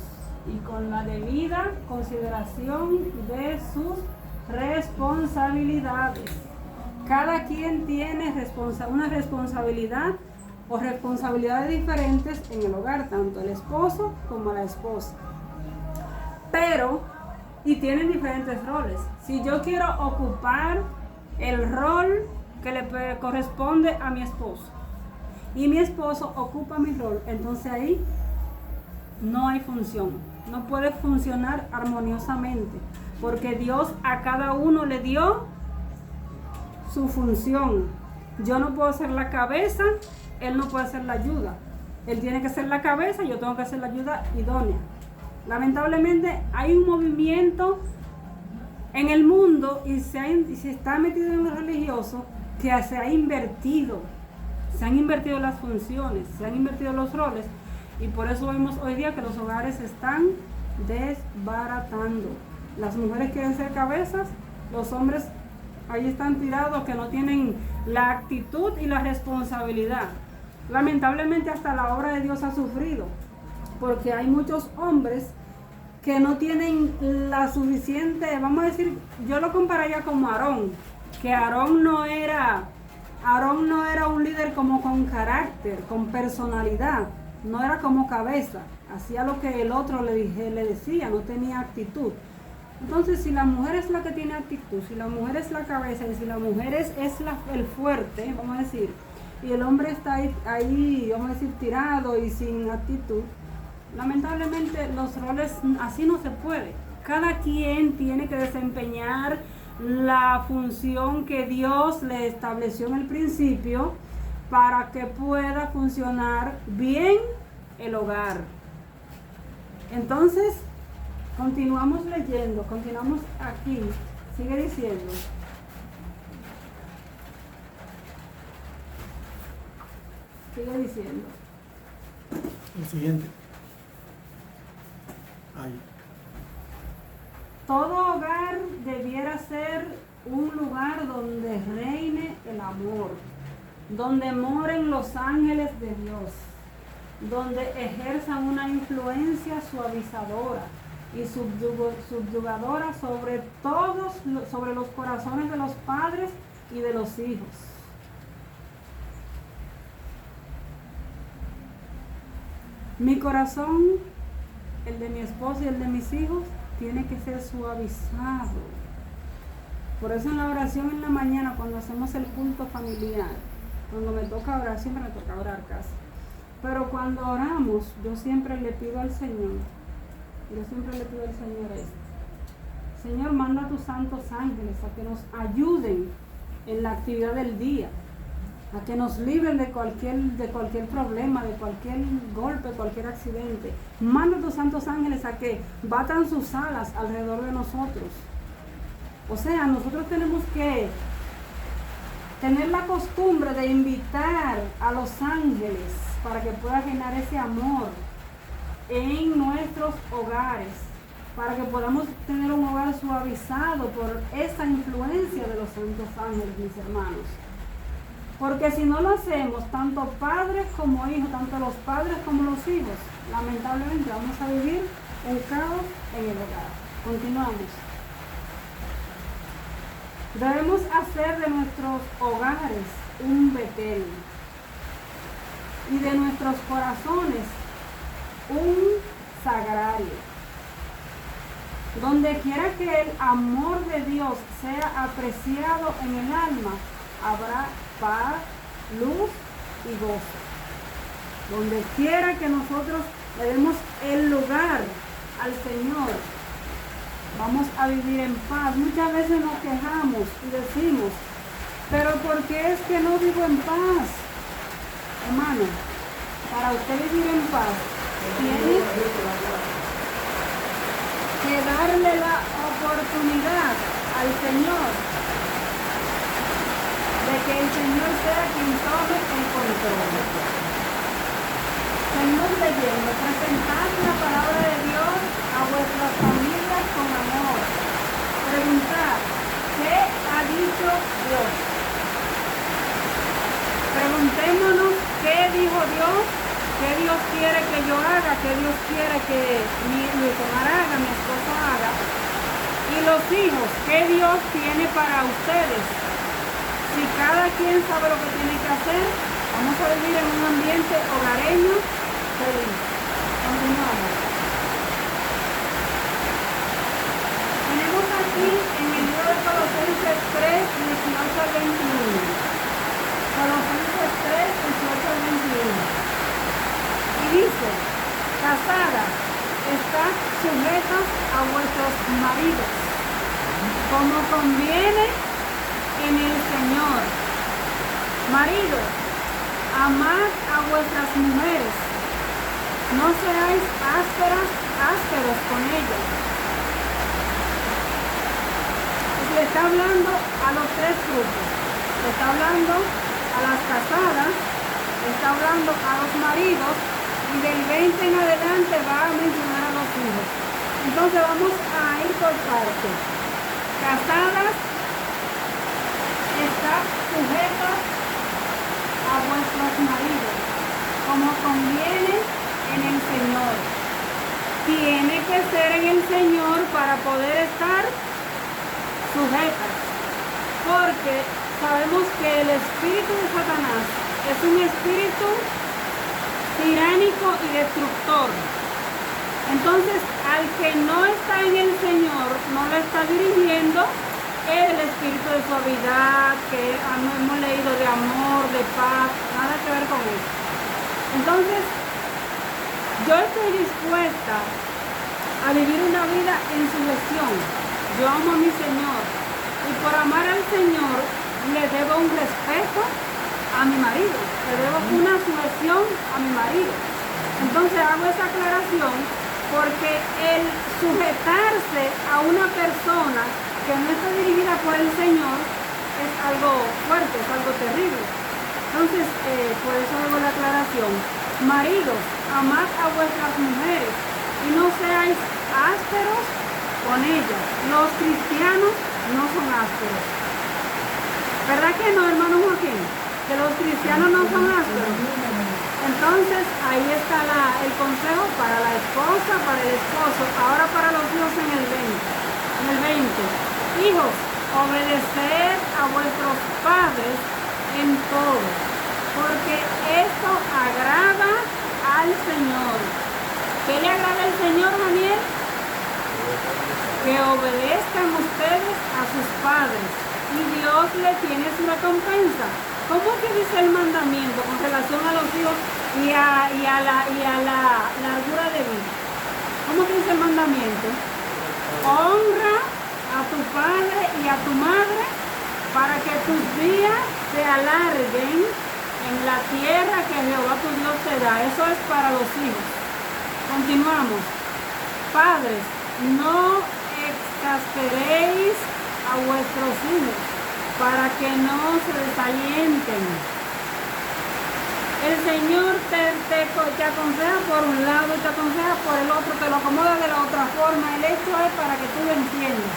y con la debida consideración de sus responsabilidades. Cada quien tiene una responsabilidad o responsabilidades diferentes en el hogar, tanto el esposo como la esposa. Y tienen diferentes roles. Si yo quiero ocupar el rol que le corresponde a mi esposo y mi esposo ocupa mi rol, entonces ahí no hay función, no puede funcionar armoniosamente, porque Dios a cada uno le dio su función. Yo no puedo ser la cabeza, él no puede ser la ayuda. Él tiene que ser la cabeza, yo tengo que ser la ayuda idónea. Lamentablemente hay un movimiento en el mundo y se está metido en lo religioso, que se ha invertido. Se han invertido las funciones, se han invertido los roles, y por eso vemos hoy día que los hogares se están desbaratando. Las mujeres quieren ser cabezas, los hombres ahí están tirados, que no tienen la actitud y la responsabilidad. Lamentablemente hasta la obra de Dios ha sufrido, porque hay muchos hombres que no tienen la suficiente, vamos a decir, yo lo compararía como Aarón, que Aarón no era un líder como con carácter, con personalidad, no era como cabeza, hacía lo que el otro le decía, no tenía actitud. Entonces, si la mujer es la que tiene actitud, si la mujer es la cabeza y si la mujer es el fuerte, vamos a decir, y el hombre está ahí, vamos a decir, tirado y sin actitud, lamentablemente los roles así no se puede. Cada quien tiene que desempeñar la función que Dios le estableció en el principio para que pueda funcionar bien el hogar. Entonces, continuamos leyendo, continuamos aquí, sigue diciendo. Sigue diciendo. El siguiente. Ahí. Todo hogar debiera ser un lugar donde reine el amor, donde moren los ángeles de Dios, donde ejerzan una influencia suavizadora y subyugadora sobre los corazones de los padres y de los hijos. Mi corazón, el de mi esposo y el de mis hijos, tiene que ser suavizado. Por eso en la oración en la mañana, cuando hacemos el culto familiar, cuando me toca orar, siempre me toca orar casi, pero cuando oramos, yo siempre le pido al Señor, esto: Señor, manda a tus santos ángeles a que nos ayuden en la actividad del día, a que nos libren de cualquier problema, de cualquier golpe, cualquier accidente. Manda a tus santos ángeles a que batan sus alas alrededor de nosotros. O sea, nosotros tenemos que tener la costumbre de invitar a los ángeles para que pueda generar ese amor en nuestros hogares, para que podamos tener un hogar suavizado por esa influencia de los santos ángeles, mis hermanos. Porque si no lo hacemos, tanto padres como hijos, tanto los padres como los hijos, lamentablemente vamos a vivir un caos en el hogar. Continuamos. Debemos hacer de nuestros hogares un Betel y de nuestros corazones un sagrario. Donde quiera que el amor de Dios sea apreciado en el alma, habrá paz, luz y gozo. Donde quiera que nosotros le demos el lugar al Señor, vamos a vivir en paz. Muchas veces nos quejamos y decimos, pero ¿por qué es que no vivo en paz? Hermano, para usted vivir en paz, tiene que darle la oportunidad al Señor de que el Señor sea quien tome el control. Seguimos leyendo: presentad la palabra de Dios a vuestras familias con amor. Preguntad, ¿qué ha dicho Dios? Preguntémonos qué dijo Dios, qué Dios quiere que yo haga, qué Dios quiere que mi hogar haga, mi esposo haga. Y los hijos, ¿qué Dios tiene para ustedes? Si cada quien sabe lo que tiene que hacer, vamos a vivir en un ambiente hogareño feliz. Continuamos. Tenemos aquí en el libro de Colosenses 3, 18 al 21. Colosenses 3, 18 al 21. Y dice: casadas, estad sujetas a vuestros maridos, como conviene en el Señor. Maridos, amad a vuestras mujeres, no seáis ásperos con ellas. le está hablando a los tres grupos. Le está hablando a las casadas, le está hablando a los maridos y del 20 en adelante va a mencionar a los hijos. Entonces vamos a ir por partes. Casadas, está sujetas a vuestros maridos, como conviene en el Señor. Tiene que ser en el Señor para poder estar sujetas, porque sabemos que el espíritu de Satanás es un espíritu tiránico y destructor. Entonces, al que no está en el Señor, no lo está dirigiendo el espíritu de suavidad, que hemos leído, de amor, de paz, nada que ver con eso. Entonces, yo estoy dispuesta a vivir una vida en sujeción. Yo amo a mi Señor y por amar al Señor le debo un respeto a mi marido, le debo una sujeción a mi marido. Entonces hago esa aclaración porque el sujetarse a una persona que no está dirigida por el Señor es algo fuerte, es algo terrible. Entonces, por eso hago la aclaración. Maridos, amad a vuestras mujeres y no seáis ásperos con ellas. Los cristianos no son ásperos. ¿Verdad que no, hermano Joaquín? Que los cristianos no son ásperos. Entonces, ahí está el consejo para la esposa, para el esposo, ahora para los hijos en el 20. Hijos, obedeced a vuestros padres en todo, porque esto agrada al Señor. ¿Qué le agrada al Señor, Daniel? Que obedezcan ustedes a sus padres y Dios le tiene su recompensa. ¿Cómo es que dice el mandamiento con relación a los hijos y a la largura de vida? ¿Cómo que dice el mandamiento? Honra a tu padre y a tu madre para que tus días se alarguen en la tierra que Jehová tu Dios te da. Eso es para los hijos. Continuamos. Padres, no exasperéis a vuestros hijos para que no se desalienten. El Señor te aconseja por un lado y te aconseja por el otro, te lo acomoda de la otra forma. El hecho es para que tú lo entiendas.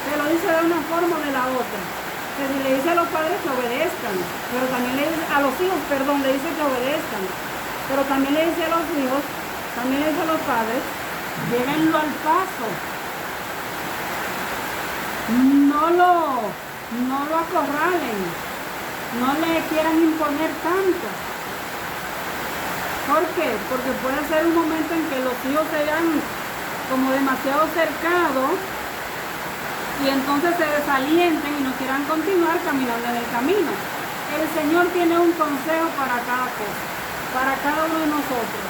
Te lo dice de una forma o de la otra. Que si le dice a los padres que obedezcan, pero también le dice a los hijos, le dice que obedezcan, pero también le dice a los hijos, también le dice a los padres, llévenlo al paso. No lo acorralen, no le quieran imponer tanto. ¿Por qué? Porque puede ser un momento en que los hijos sean como demasiado cercados y entonces se desalienten y no quieran continuar caminando en el camino. El Señor tiene un consejo para cada cosa, para cada uno de nosotros,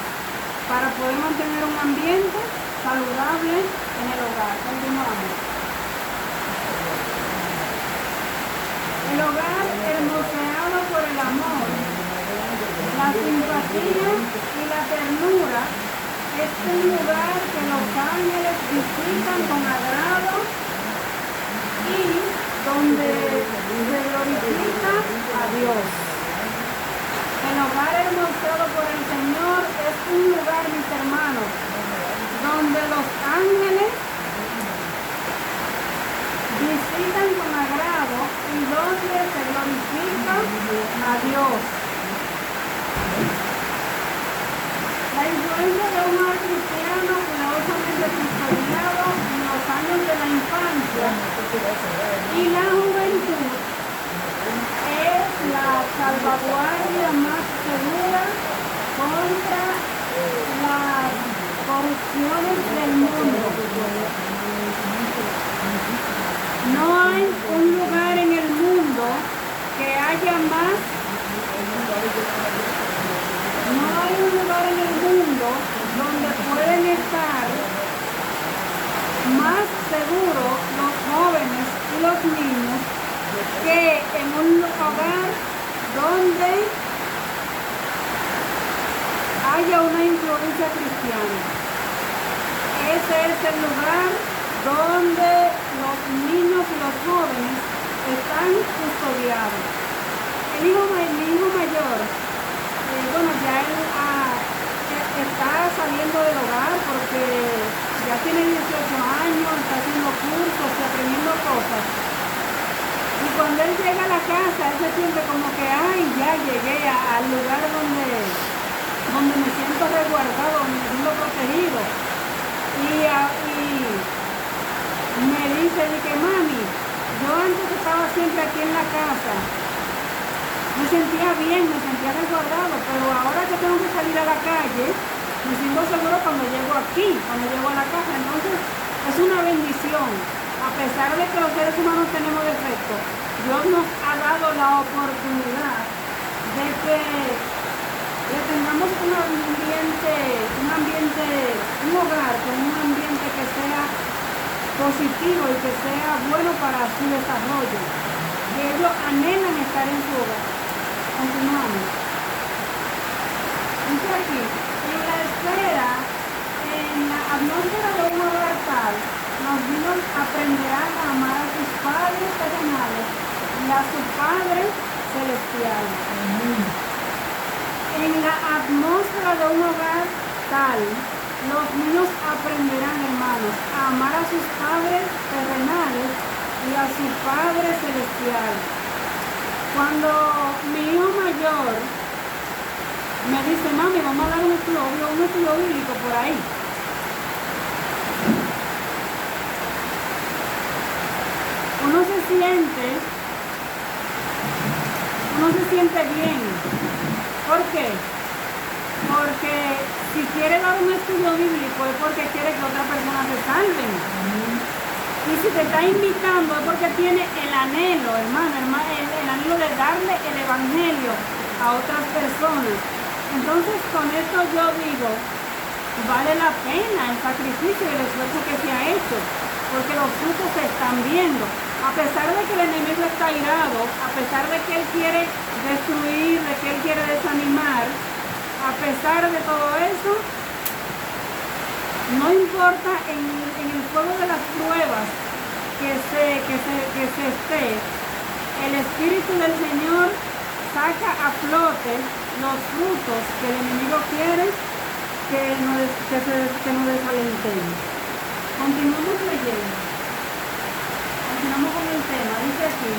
para poder mantener un ambiente saludable en el hogar. Continuamos. El hogar hermoseado por el amor, la simpatía y la ternura es un lugar que los ángeles visitan con agrado y donde se glorifica a Dios. El hogar hermoseado por el Señor es un lugar, mis hermanos, donde los ángeles visitan con agrado y donde se glorifica a Dios. La influencia de un hogar cristiano cuidadosamente custodiado en los años de la infancia y la juventud es la salvaguardia más segura contra las corrupciones del mundo. No hay un lugar en el mundo que haya más, no hay un lugar en el mundo donde pueden estar más seguros los jóvenes y los niños que en un hogar donde haya una influencia cristiana. Ese es el lugar donde los niños y los jóvenes están custodiados. Mi hijo mayor, bueno, ya él está saliendo del hogar porque ya tiene 18 años, está haciendo cursos y aprendiendo cosas. Y cuando él llega a la casa, él se siente como que, ay, ya llegué al lugar donde me siento resguardado, donde me siento protegido. Y me dice que mami, yo antes estaba siempre aquí en la casa, me sentía bien, me sentía resguardado, pero ahora que tengo que salir a la calle, me siento seguro cuando llego aquí, cuando llego a la casa. Entonces es una bendición, a pesar de que los seres humanos tenemos defectos. Dios nos ha dado la oportunidad de que tengamos un hogar con un ambiente que sea positivo y que sea bueno para su desarrollo. Y ellos anhelan estar en su hogar. Continuamos. Dice aquí, en la esfera, en la atmósfera de un hogar tal, los niños aprenderán a amar a sus padres terrenales y a su Padre celestial. En la atmósfera de un hogar tal, los niños aprenderán, hermanos, a amar a sus padres terrenales y a su Padre celestial. Cuando mi hijo mayor me dice, mami, vamos a dar un estudio bíblico por ahí. Uno se siente bien. ¿Por qué? Porque si quiere dar un estudio bíblico es porque quiere que otras personas se salven. Y si te está invitando es porque tiene el anhelo, hermano, el anhelo de darle el evangelio a otras personas. Entonces con esto yo digo, vale la pena el sacrificio y el esfuerzo que se ha hecho, porque los frutos se están viendo. A pesar de que el enemigo está airado, a pesar de que él quiere destruir, de que él quiere desanimar, a pesar de todo eso, no importa en el fuego de las pruebas que se esté, el Espíritu del Señor saca a flote los frutos que el enemigo quiere que nos desalentemos. Continuamos leyendo. Continuamos con el tema. Dice aquí,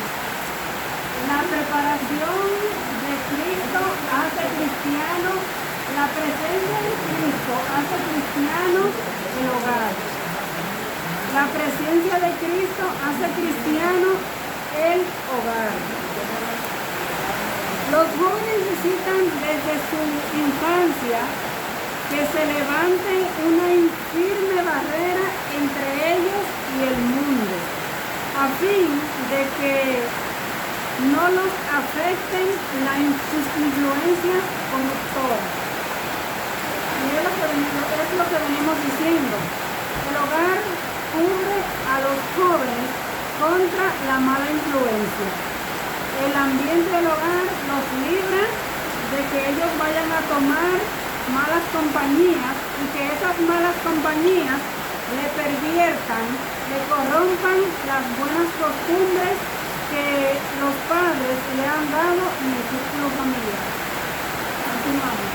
la preparación de Cristo hace cristiano, la presencia de Cristo hace cristiano el hogar. La presencia de Cristo hace cristiano el hogar. Los jóvenes necesitan desde su infancia que se levante una firme barrera entre ellos y el mundo, a fin de que no los afecten sus influencias corruptoras. Y es lo que venimos diciendo. El hogar cubre a los jóvenes contra la mala influencia. El ambiente del hogar los libra de que ellos vayan a tomar malas compañías y que esas malas compañías le perviertan, le corrompan las buenas costumbres que los padres le han dado en el círculo familiar. Continuamos.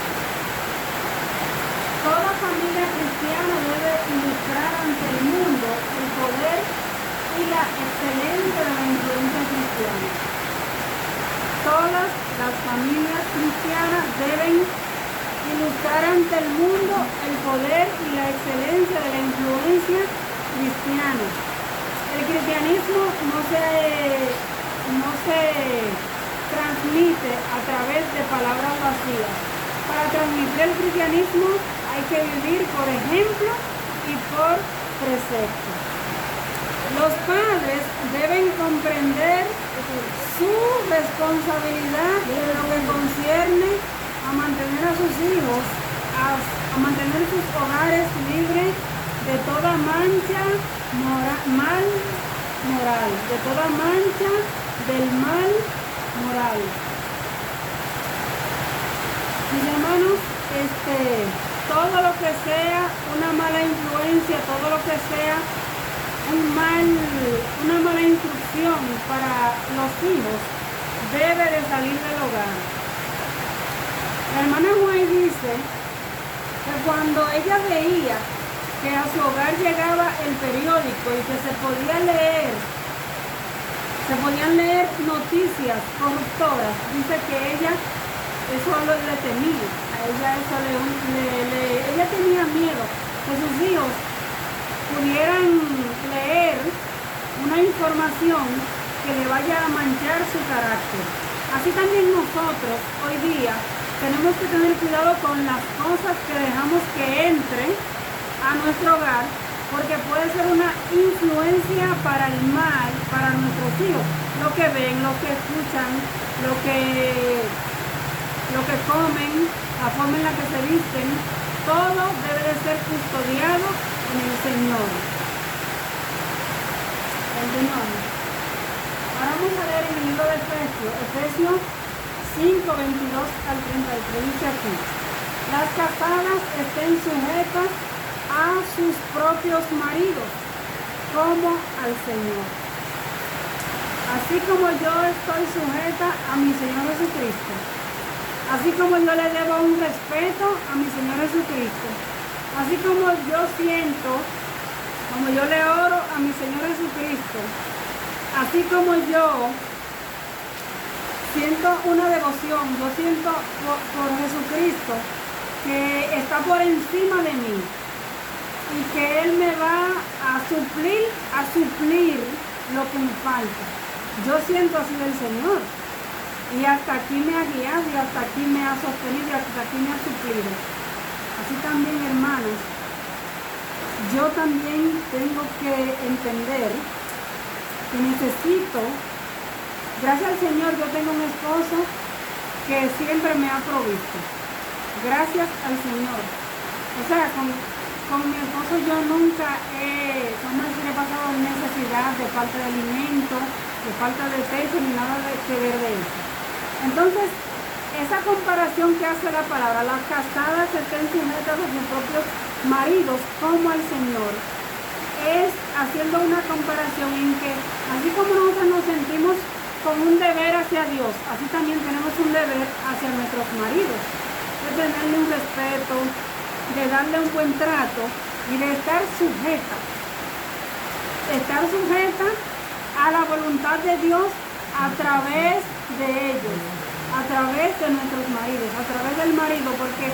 Toda familia cristiana debe ilustrar ante el mundo el poder y la excelencia de la influencia cristiana. Todas las familias cristianas deben ilustrar ante el mundo el poder y la excelencia de la influencia cristiana. El cristianismo no se transmite a través de palabras vacías. Para transmitir el cristianismo hay que vivir por ejemplo y por precepto. Los padres deben comprender su responsabilidad en lo que concierne a mantener a sus hijos, a mantener sus hogares libres de toda mancha mal moral, de toda mancha del mal moral. Mis hermanos, todo lo que sea una mala influencia, todo lo que sea una mala instrucción para los hijos debe de salir del hogar. La hermana White dice que cuando ella veía que a su hogar llegaba el periódico y que se podían leer noticias corruptoras, dice que ella eso le temía, a ella eso ella tenía miedo que sus hijos pudieran leer una información que le vaya a manchar su carácter. Así también nosotros hoy día tenemos que tener cuidado con las cosas que dejamos que entre a nuestro hogar, porque puede ser una influencia para el mal, para nuestros hijos. Lo que ven, lo que escuchan, lo que comen, la forma en la que se visten, todo debe de ser custodiado en el Señor. Continuamos. Ahora vamos a leer en el libro de Efesios 5, 22 al 33. Dice aquí: las casadas estén sujetas a sus propios maridos, como al Señor. Así como yo estoy sujeta a mi Señor Jesucristo, así como yo le debo un respeto a mi Señor Jesucristo, así como yo siento, como yo le oro a mi Señor Jesucristo, así como yo siento una devoción, yo siento por Jesucristo que está por encima de mí y que Él me va a suplir lo que me falta. Yo siento así del Señor, y hasta aquí me ha guiado, y hasta aquí me ha sostenido, y hasta aquí me ha suplido. Así también, hermanos, yo también tengo que entender que necesito, gracias al Señor, yo tengo un esposo que siempre me ha provisto. Gracias al Señor. O sea, con mi esposo yo nunca he pasado necesidad de falta de alimento, de falta de techo, ni nada que ver de eso. Entonces, esa comparación que hace la palabra, las casadas estén sujetas a sus propios maridos como al Señor, es haciendo una comparación en que, así como nosotros nos sentimos con un deber hacia Dios, así también tenemos un deber hacia nuestros maridos, de tenerle un respeto, de darle un buen trato y de estar sujeta a la voluntad de Dios a través de ellos, a través de nuestros maridos, a través del marido, porque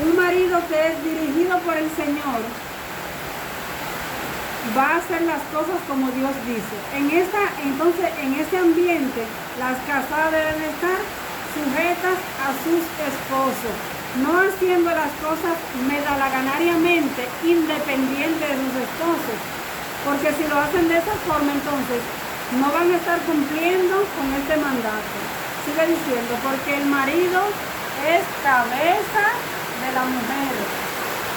un marido que es dirigido por el Señor va a hacer las cosas como Dios dice. Entonces, en este ambiente, las casadas deben estar sujetas a sus esposos, no haciendo las cosas medalaganariamente independientes de sus esposos, porque si lo hacen de esa forma, entonces no van a estar cumpliendo con este mandato. Sigue diciendo, porque el marido es cabeza de la mujer,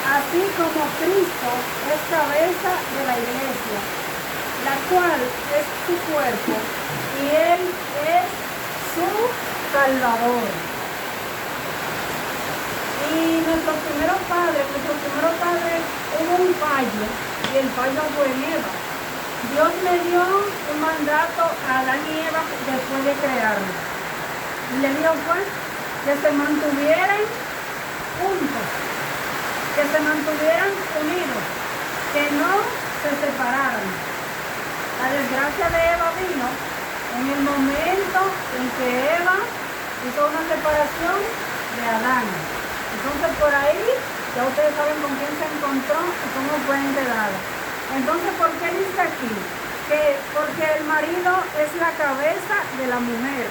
así como Cristo es cabeza de la iglesia, la cual es su cuerpo, y Él es su Salvador. Y nuestro primero padre hubo un fallo, y el fallo fue en Eva. Dios le dio un mandato a Adán y Eva después de crearlo. Y le dio pues que se mantuvieran juntos, que se mantuvieran unidos, que no se separaran. La desgracia de Eva vino en el momento en que Eva hizo una separación de Adán. Entonces por ahí ya ustedes saben con quién se encontró y cómo fue enredada. Entonces, ¿por qué dice aquí? Porque el marido es la cabeza de la mujer,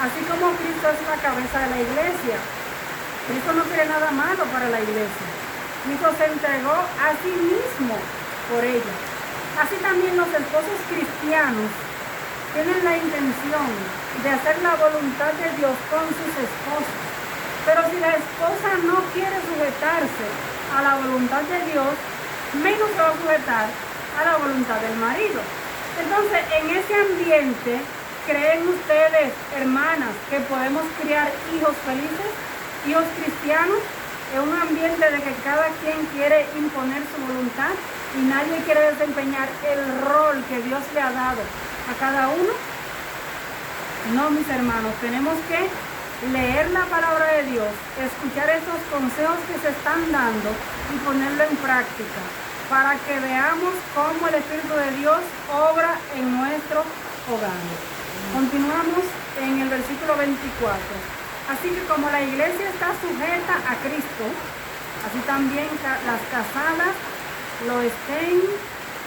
así como Cristo es la cabeza de la iglesia. Cristo no quiere nada malo para la iglesia. Cristo se entregó a sí mismo por ella. Así también los esposos cristianos tienen la intención de hacer la voluntad de Dios con sus esposas. Pero si la esposa no quiere sujetarse a la voluntad de Dios, menos se va a sujetar a la voluntad del marido. Entonces, en ese ambiente, ¿creen ustedes, hermanas, que podemos criar hijos felices, hijos cristianos? en un ambiente de que cada quien quiere imponer su voluntad y nadie quiere desempeñar el rol que Dios le ha dado a cada uno. No, mis hermanos, tenemos que leer la palabra de Dios, escuchar esos consejos que se están dando y ponerlo en práctica para que veamos cómo el Espíritu de Dios obra en nuestro hogar. Continuamos en el versículo 24. Así que como la iglesia está sujeta a Cristo, así también las casadas lo estén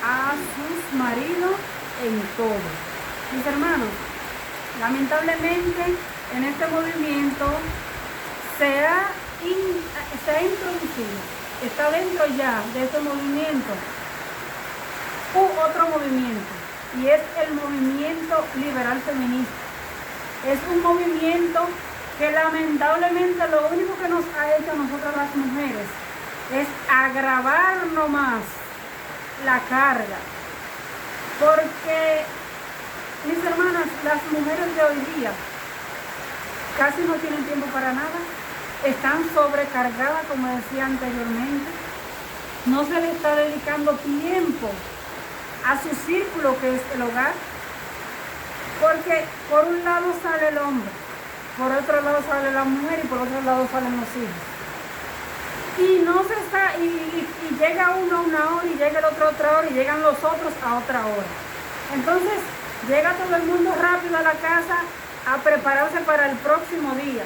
a sus maridos en todo. Mis hermanos, lamentablemente en este movimiento se ha introducido, está dentro ya de este movimiento otro movimiento, y es el movimiento liberal feminista. Es un movimiento que lamentablemente lo único que nos ha hecho a nosotras las mujeres es agravar nomás la carga. Porque, mis hermanas, las mujeres de hoy día casi no tienen tiempo para nada, están sobrecargadas, como decía anteriormente, no se le está dedicando tiempo a su círculo que es el hogar, porque por un lado sale el hombre, por otro lado sale la mujer y por otro lado salen los hijos. Y no se está, y llega uno a una hora y llega el otro a otra hora y llegan los otros a otra hora. Entonces llega todo el mundo rápido a la casa a prepararse para el próximo día,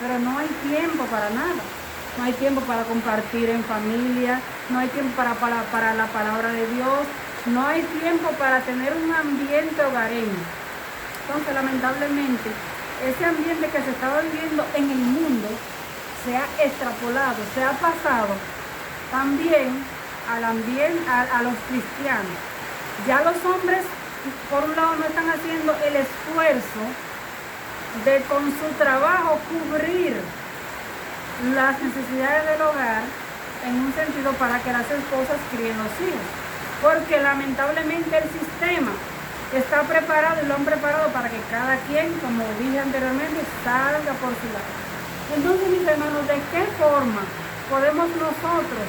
pero no hay tiempo para nada. No hay tiempo para compartir en familia, no hay tiempo para la palabra de Dios, no hay tiempo para tener un ambiente hogareño. Entonces, lamentablemente, ese ambiente que se estaba viviendo en el mundo se ha extrapolado, se ha pasado también al ambiente, a los cristianos. Ya los hombres, por un lado, no están haciendo el esfuerzo de con su trabajo cubrir las necesidades del hogar en un sentido para que las esposas críen los hijos, porque lamentablemente el sistema está preparado y lo han preparado para que cada quien, como dije anteriormente, salga por su lado. Entonces, mis hermanos, ¿de qué forma podemos nosotros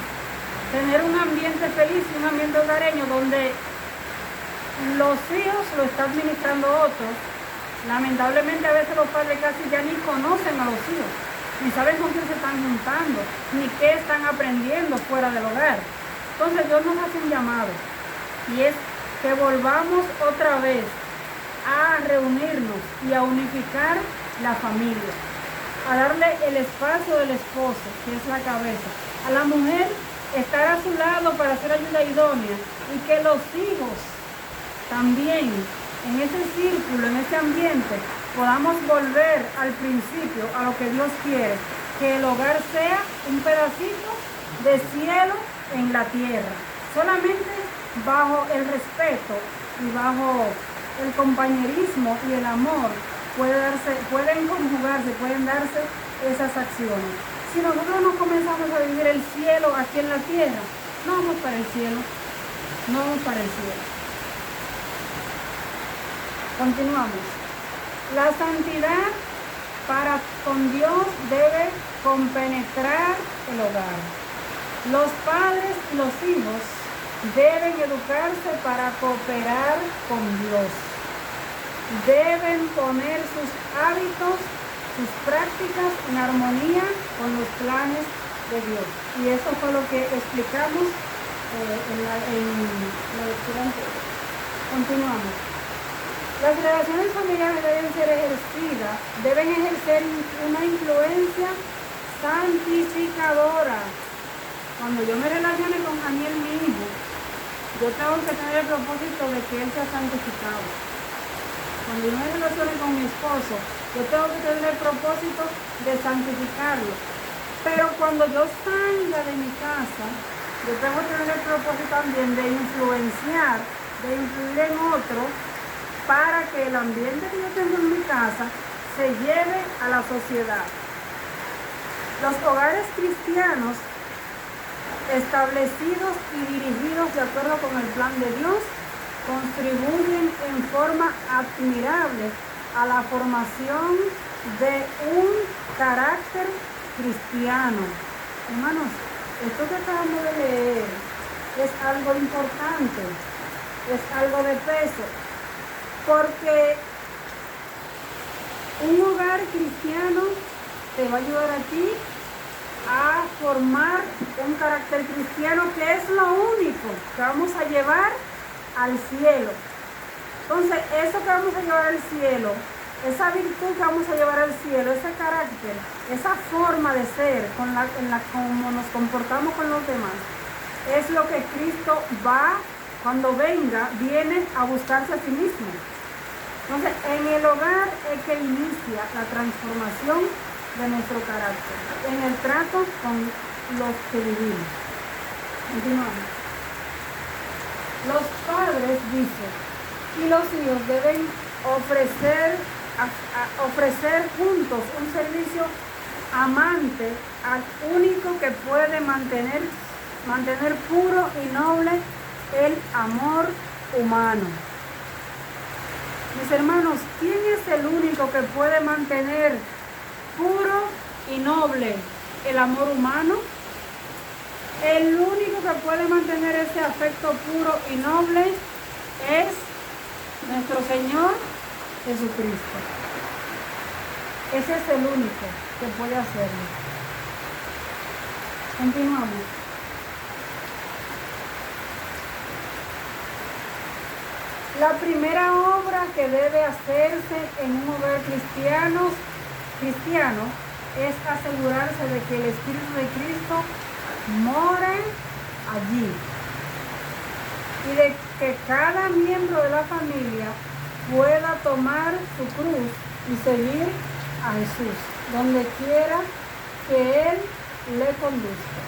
tener un ambiente feliz y un ambiente hogareño donde los hijos lo están administrando otros? Lamentablemente a veces los padres casi ya ni conocen a los hijos, ni saben con quién se están juntando, ni qué están aprendiendo fuera del hogar. Entonces Dios nos hace un llamado, y es que volvamos otra vez a reunirnos y a unificar la familia, a darle el espacio del esposo, que es la cabeza, a la mujer estar a su lado para hacer ayuda idónea, y que los hijos también en ese círculo, en ese ambiente, podamos volver al principio, a lo que Dios quiere, que el hogar sea un pedacito de cielo en la tierra, solamente bajo el respeto y bajo el compañerismo y el amor pueden conjugarse, pueden darse esas acciones. Si nosotros no comenzamos a vivir el cielo aquí en la tierra, no vamos para el cielo, no vamos para el cielo. Continuamos. La santidad para con Dios debe compenetrar el hogar. Los padres y los hijos deben educarse para cooperar con Dios. Deben poner sus hábitos, sus prácticas en armonía con los planes de Dios. Y eso fue lo que explicamos en la lectura anterior. Continuamos. Las relaciones familiares deben ser ejercidas, deben ejercer una influencia santificadora. Cuando yo me relacione con Daniel, mi hijo, yo tengo que tener el propósito de que él sea santificado. Cuando yo me relacione con mi esposo, yo tengo que tener el propósito de santificarlo. Pero cuando yo salga de mi casa, yo tengo que tener el propósito también de influenciar, de influir en otro, para que el ambiente que yo tengo en mi casa se lleve a la sociedad. Los hogares cristianos establecidos y dirigidos de acuerdo con el plan de Dios contribuyen en forma admirable a la formación de un carácter cristiano Hermanos, esto que acabamos de leer es algo importante, es algo de peso, porque un hogar cristiano te va a ayudar a ti a formar un carácter cristiano, que es lo único que vamos a llevar al cielo. Entonces, eso que vamos a llevar al cielo, esa virtud que vamos a llevar al cielo, ese carácter, esa forma de ser, como nos comportamos con los demás, es lo que Cristo cuando venga, viene a buscarse a sí mismo. Entonces, en el hogar es que inicia la transformación de nuestro carácter, en el trato con los que vivimos. Continuamos. Los padres dicen, y los hijos deben ofrecer juntos un servicio amante al único que puede mantener puro y noble el amor humano. Mis hermanos, ¿quién es el único que puede mantener puro y noble el amor humano? El único que puede mantener ese afecto puro y noble es nuestro Señor Jesucristo. Ese es el único que puede hacerlo. Continuamos. La primera obra que debe hacerse en un hogar cristiano es asegurarse de que el Espíritu de Cristo more allí y de que cada miembro de la familia pueda tomar su cruz y seguir a Jesús donde quiera que Él le conduzca.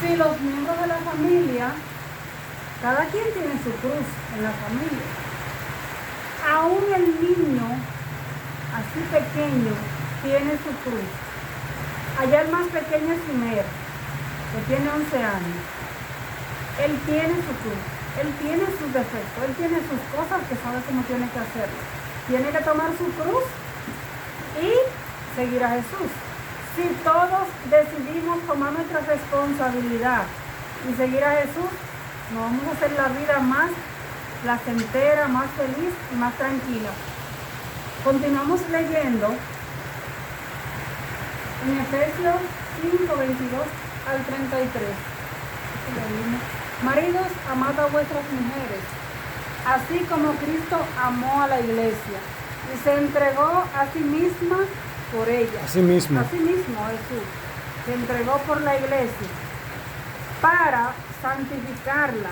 Si los miembros de la familia, cada quien tiene su cruz en la familia, aún el niño así pequeño tiene su cruz. Allá el más pequeño es Imer, que tiene 11 años. Él tiene su cruz, él tiene sus defectos, él tiene sus cosas que sabe cómo tiene que hacerlo. Tiene que tomar su cruz y seguir a Jesús. Si todos decidimos tomar nuestra responsabilidad y seguir a Jesús, nos vamos a hacer la vida más placentera, más feliz y más tranquila. Continuamos leyendo en Efesios 5, 22 al 33. Maridos, amad a vuestras mujeres, así como Cristo amó a la iglesia y se entregó a sí misma por ella. Asimismo Jesús se entregó por la iglesia para santificarla,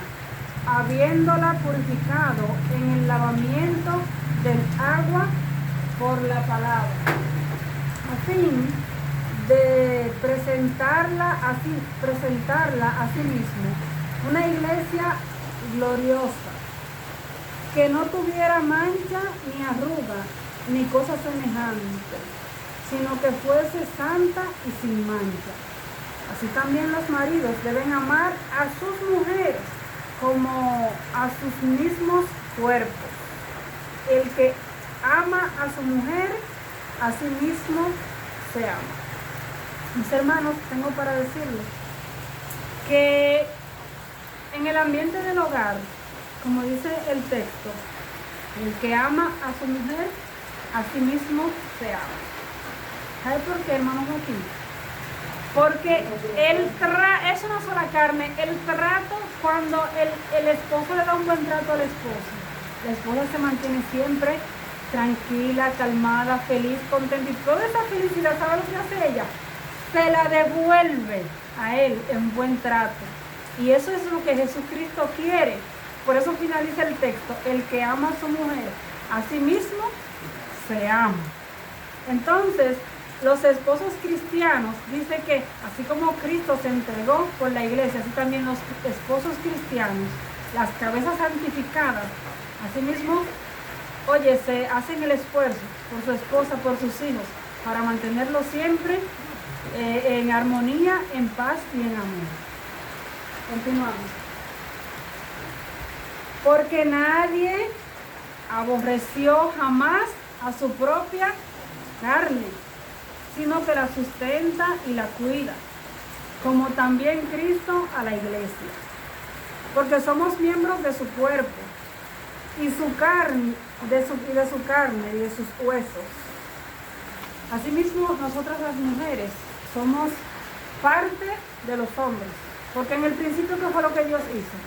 habiéndola purificado en el lavamiento del agua por la palabra, a fin de presentarla a sí mismo, una iglesia gloriosa, que no tuviera mancha ni arruga ni cosa semejante, sino que fuese santa y sin mancha. Así también los maridos deben amar a sus mujeres como a sus mismos cuerpos. El que ama a su mujer, a sí mismo se ama. Mis hermanos, tengo para decirles que en el ambiente del hogar, como dice el texto, el que ama a su mujer, a sí mismo se ama. ¿Sabe por qué, hermanos, aquí? Porque es una sola carne. El trato, cuando el esposo le da un buen trato a la esposa se mantiene siempre tranquila, calmada, feliz, contenta. Y toda esa felicidad, ¿sabe lo que hace ella? Se la devuelve a él en buen trato. Y eso es lo que Jesucristo quiere. Por eso finaliza el texto: el que ama a su mujer, a sí mismo se ama. Entonces, los esposos cristianos, dice que así como Cristo se entregó por la iglesia, así también los esposos cristianos, las cabezas santificadas, así mismo, se hacen el esfuerzo por su esposa, por sus hijos, para mantenerlos siempre en armonía, en paz y en amor. Continuamos. Porque nadie aborreció jamás a su propia carne, sino que la sustenta y la cuida, como también Cristo a la iglesia, porque somos miembros de su cuerpo y su carne, de su carne y de sus huesos. Asimismo, nosotras las mujeres somos parte de los hombres, porque en el principio, ¿qué fue lo que Dios hizo?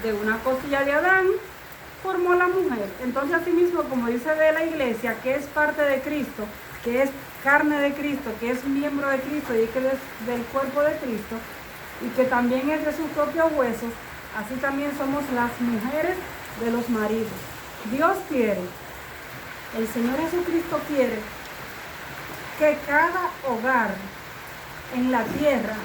De una costilla de Adán formó la mujer. Entonces, asimismo, como dice de la iglesia, que es parte de Cristo, que es carne de Cristo, que es miembro de Cristo y que es del cuerpo de Cristo, y que también es de sus propios huesos, así también somos las mujeres de los maridos. Dios quiere, el Señor Jesucristo quiere que cada hogar en la tierra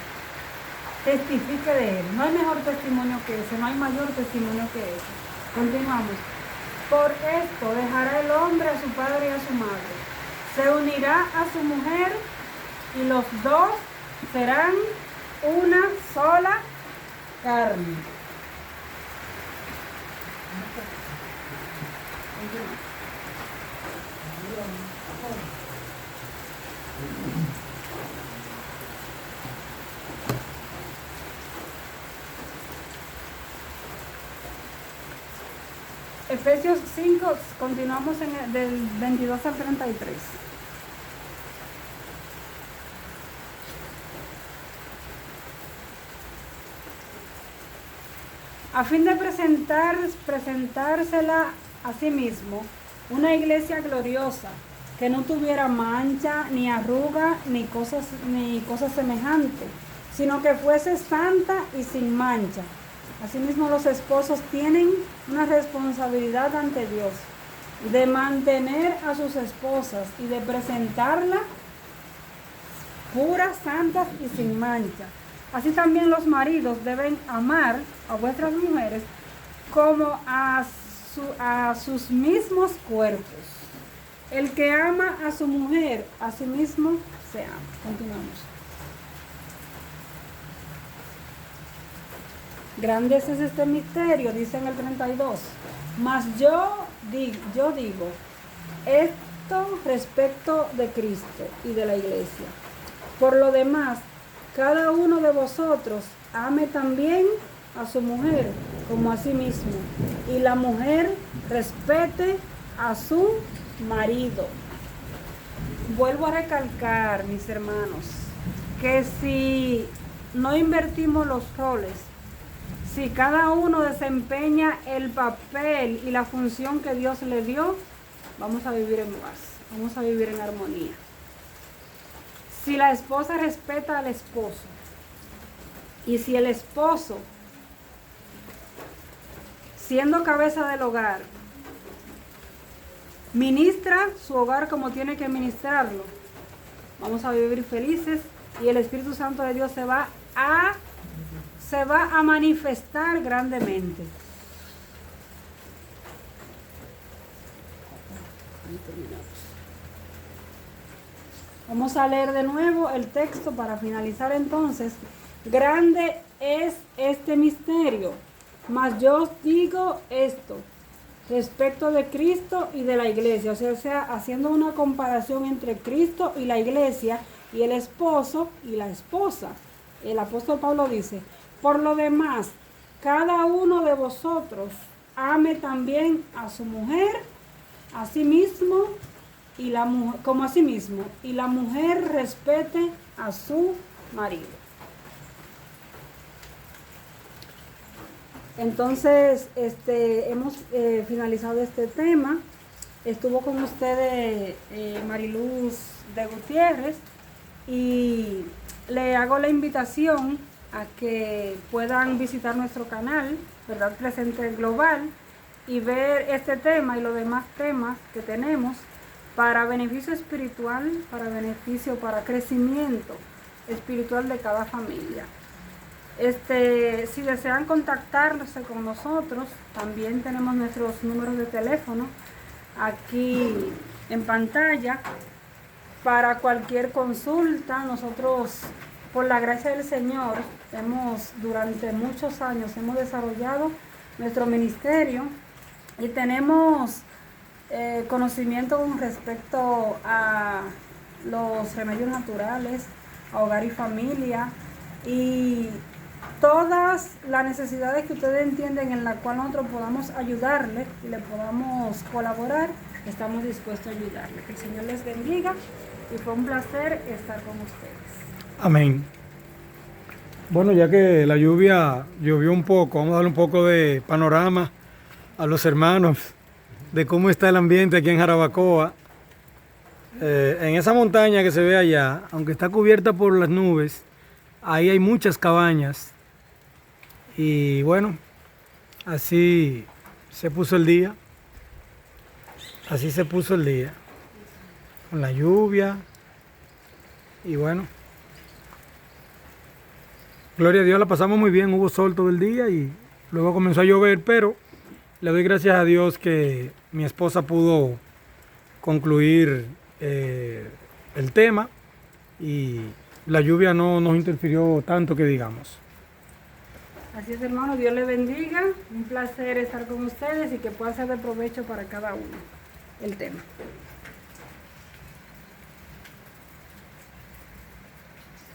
testifique de Él. No hay mejor testimonio que ese, no hay mayor testimonio que ese. Continuamos. Por esto dejará el hombre a su padre y a su madre, se unirá a su mujer y los dos serán una sola carne. Efesios 5, continuamos del 22 al 33. A fin de presentársela a sí mismo, una iglesia gloriosa, que no tuviera mancha, ni arruga, ni cosas semejantes, sino que fuese santa y sin mancha. Asimismo, los esposos tienen una responsabilidad ante Dios de mantener a sus esposas y de presentarlas puras, santas y sin mancha. Así también los maridos deben amar a vuestras mujeres como a sus mismos cuerpos. El que ama a su mujer, a sí mismo se ama. Continuamos. Grande es este misterio, dice en el 32. Mas yo digo esto respecto de Cristo y de la iglesia. Por lo demás, cada uno de vosotros ame también a su mujer como a sí mismo, y la mujer respete a su marido. Vuelvo a recalcar, mis hermanos, que si no invertimos los roles, si cada uno desempeña el papel y la función que Dios le dio, vamos a vivir en paz, vamos a vivir en armonía. Si la esposa respeta al esposo, y si el esposo, siendo cabeza del hogar, ministra su hogar como tiene que ministrarlo, vamos a vivir felices y el Espíritu Santo de Dios se va a manifestar grandemente. Vamos a leer de nuevo el texto para finalizar entonces. Grande es este misterio, mas yo os digo esto respecto de Cristo y de la iglesia, o sea, haciendo una comparación entre Cristo y la iglesia y el esposo y la esposa. El apóstol Pablo dice: por lo demás, cada uno de vosotros ame también a su mujer, a sí mismo, y la mujer, como a sí mismo, y la mujer respete a su marido. Entonces, hemos finalizado este tema. Estuvo con ustedes Mariluz de Gutiérrez, y le hago la invitación a que puedan visitar nuestro canal, Verdad Presente Global, y ver este tema y los demás temas que tenemos para beneficio espiritual, para crecimiento espiritual de cada familia. Si desean contactarse con nosotros, también tenemos nuestros números de teléfono aquí en pantalla para cualquier consulta. Nosotros, por la gracia del Señor, durante muchos años hemos desarrollado nuestro ministerio y tenemos conocimiento con respecto a los remedios naturales a hogar y familia y todas las necesidades que ustedes entienden en las cuales nosotros podamos ayudarle y le podamos colaborar, estamos dispuestos a ayudarle. Que el Señor les bendiga y fue un placer estar con ustedes. Amén. Bueno, ya que la lluvia llovió un poco, vamos a darle un poco de panorama a los hermanos de cómo está el ambiente aquí en Jarabacoa. En esa montaña que se ve allá, aunque está cubierta por las nubes, ahí hay muchas cabañas. Y bueno, así se puso el día. Así se puso el día. Con la lluvia. Y bueno, gloria a Dios, la pasamos muy bien. Hubo sol todo el día y luego comenzó a llover, pero le doy gracias a Dios que mi esposa pudo concluir el tema y la lluvia no nos interfirió tanto que digamos. Así es, hermano, Dios les bendiga. Un placer estar con ustedes y que pueda ser de provecho para cada uno el tema.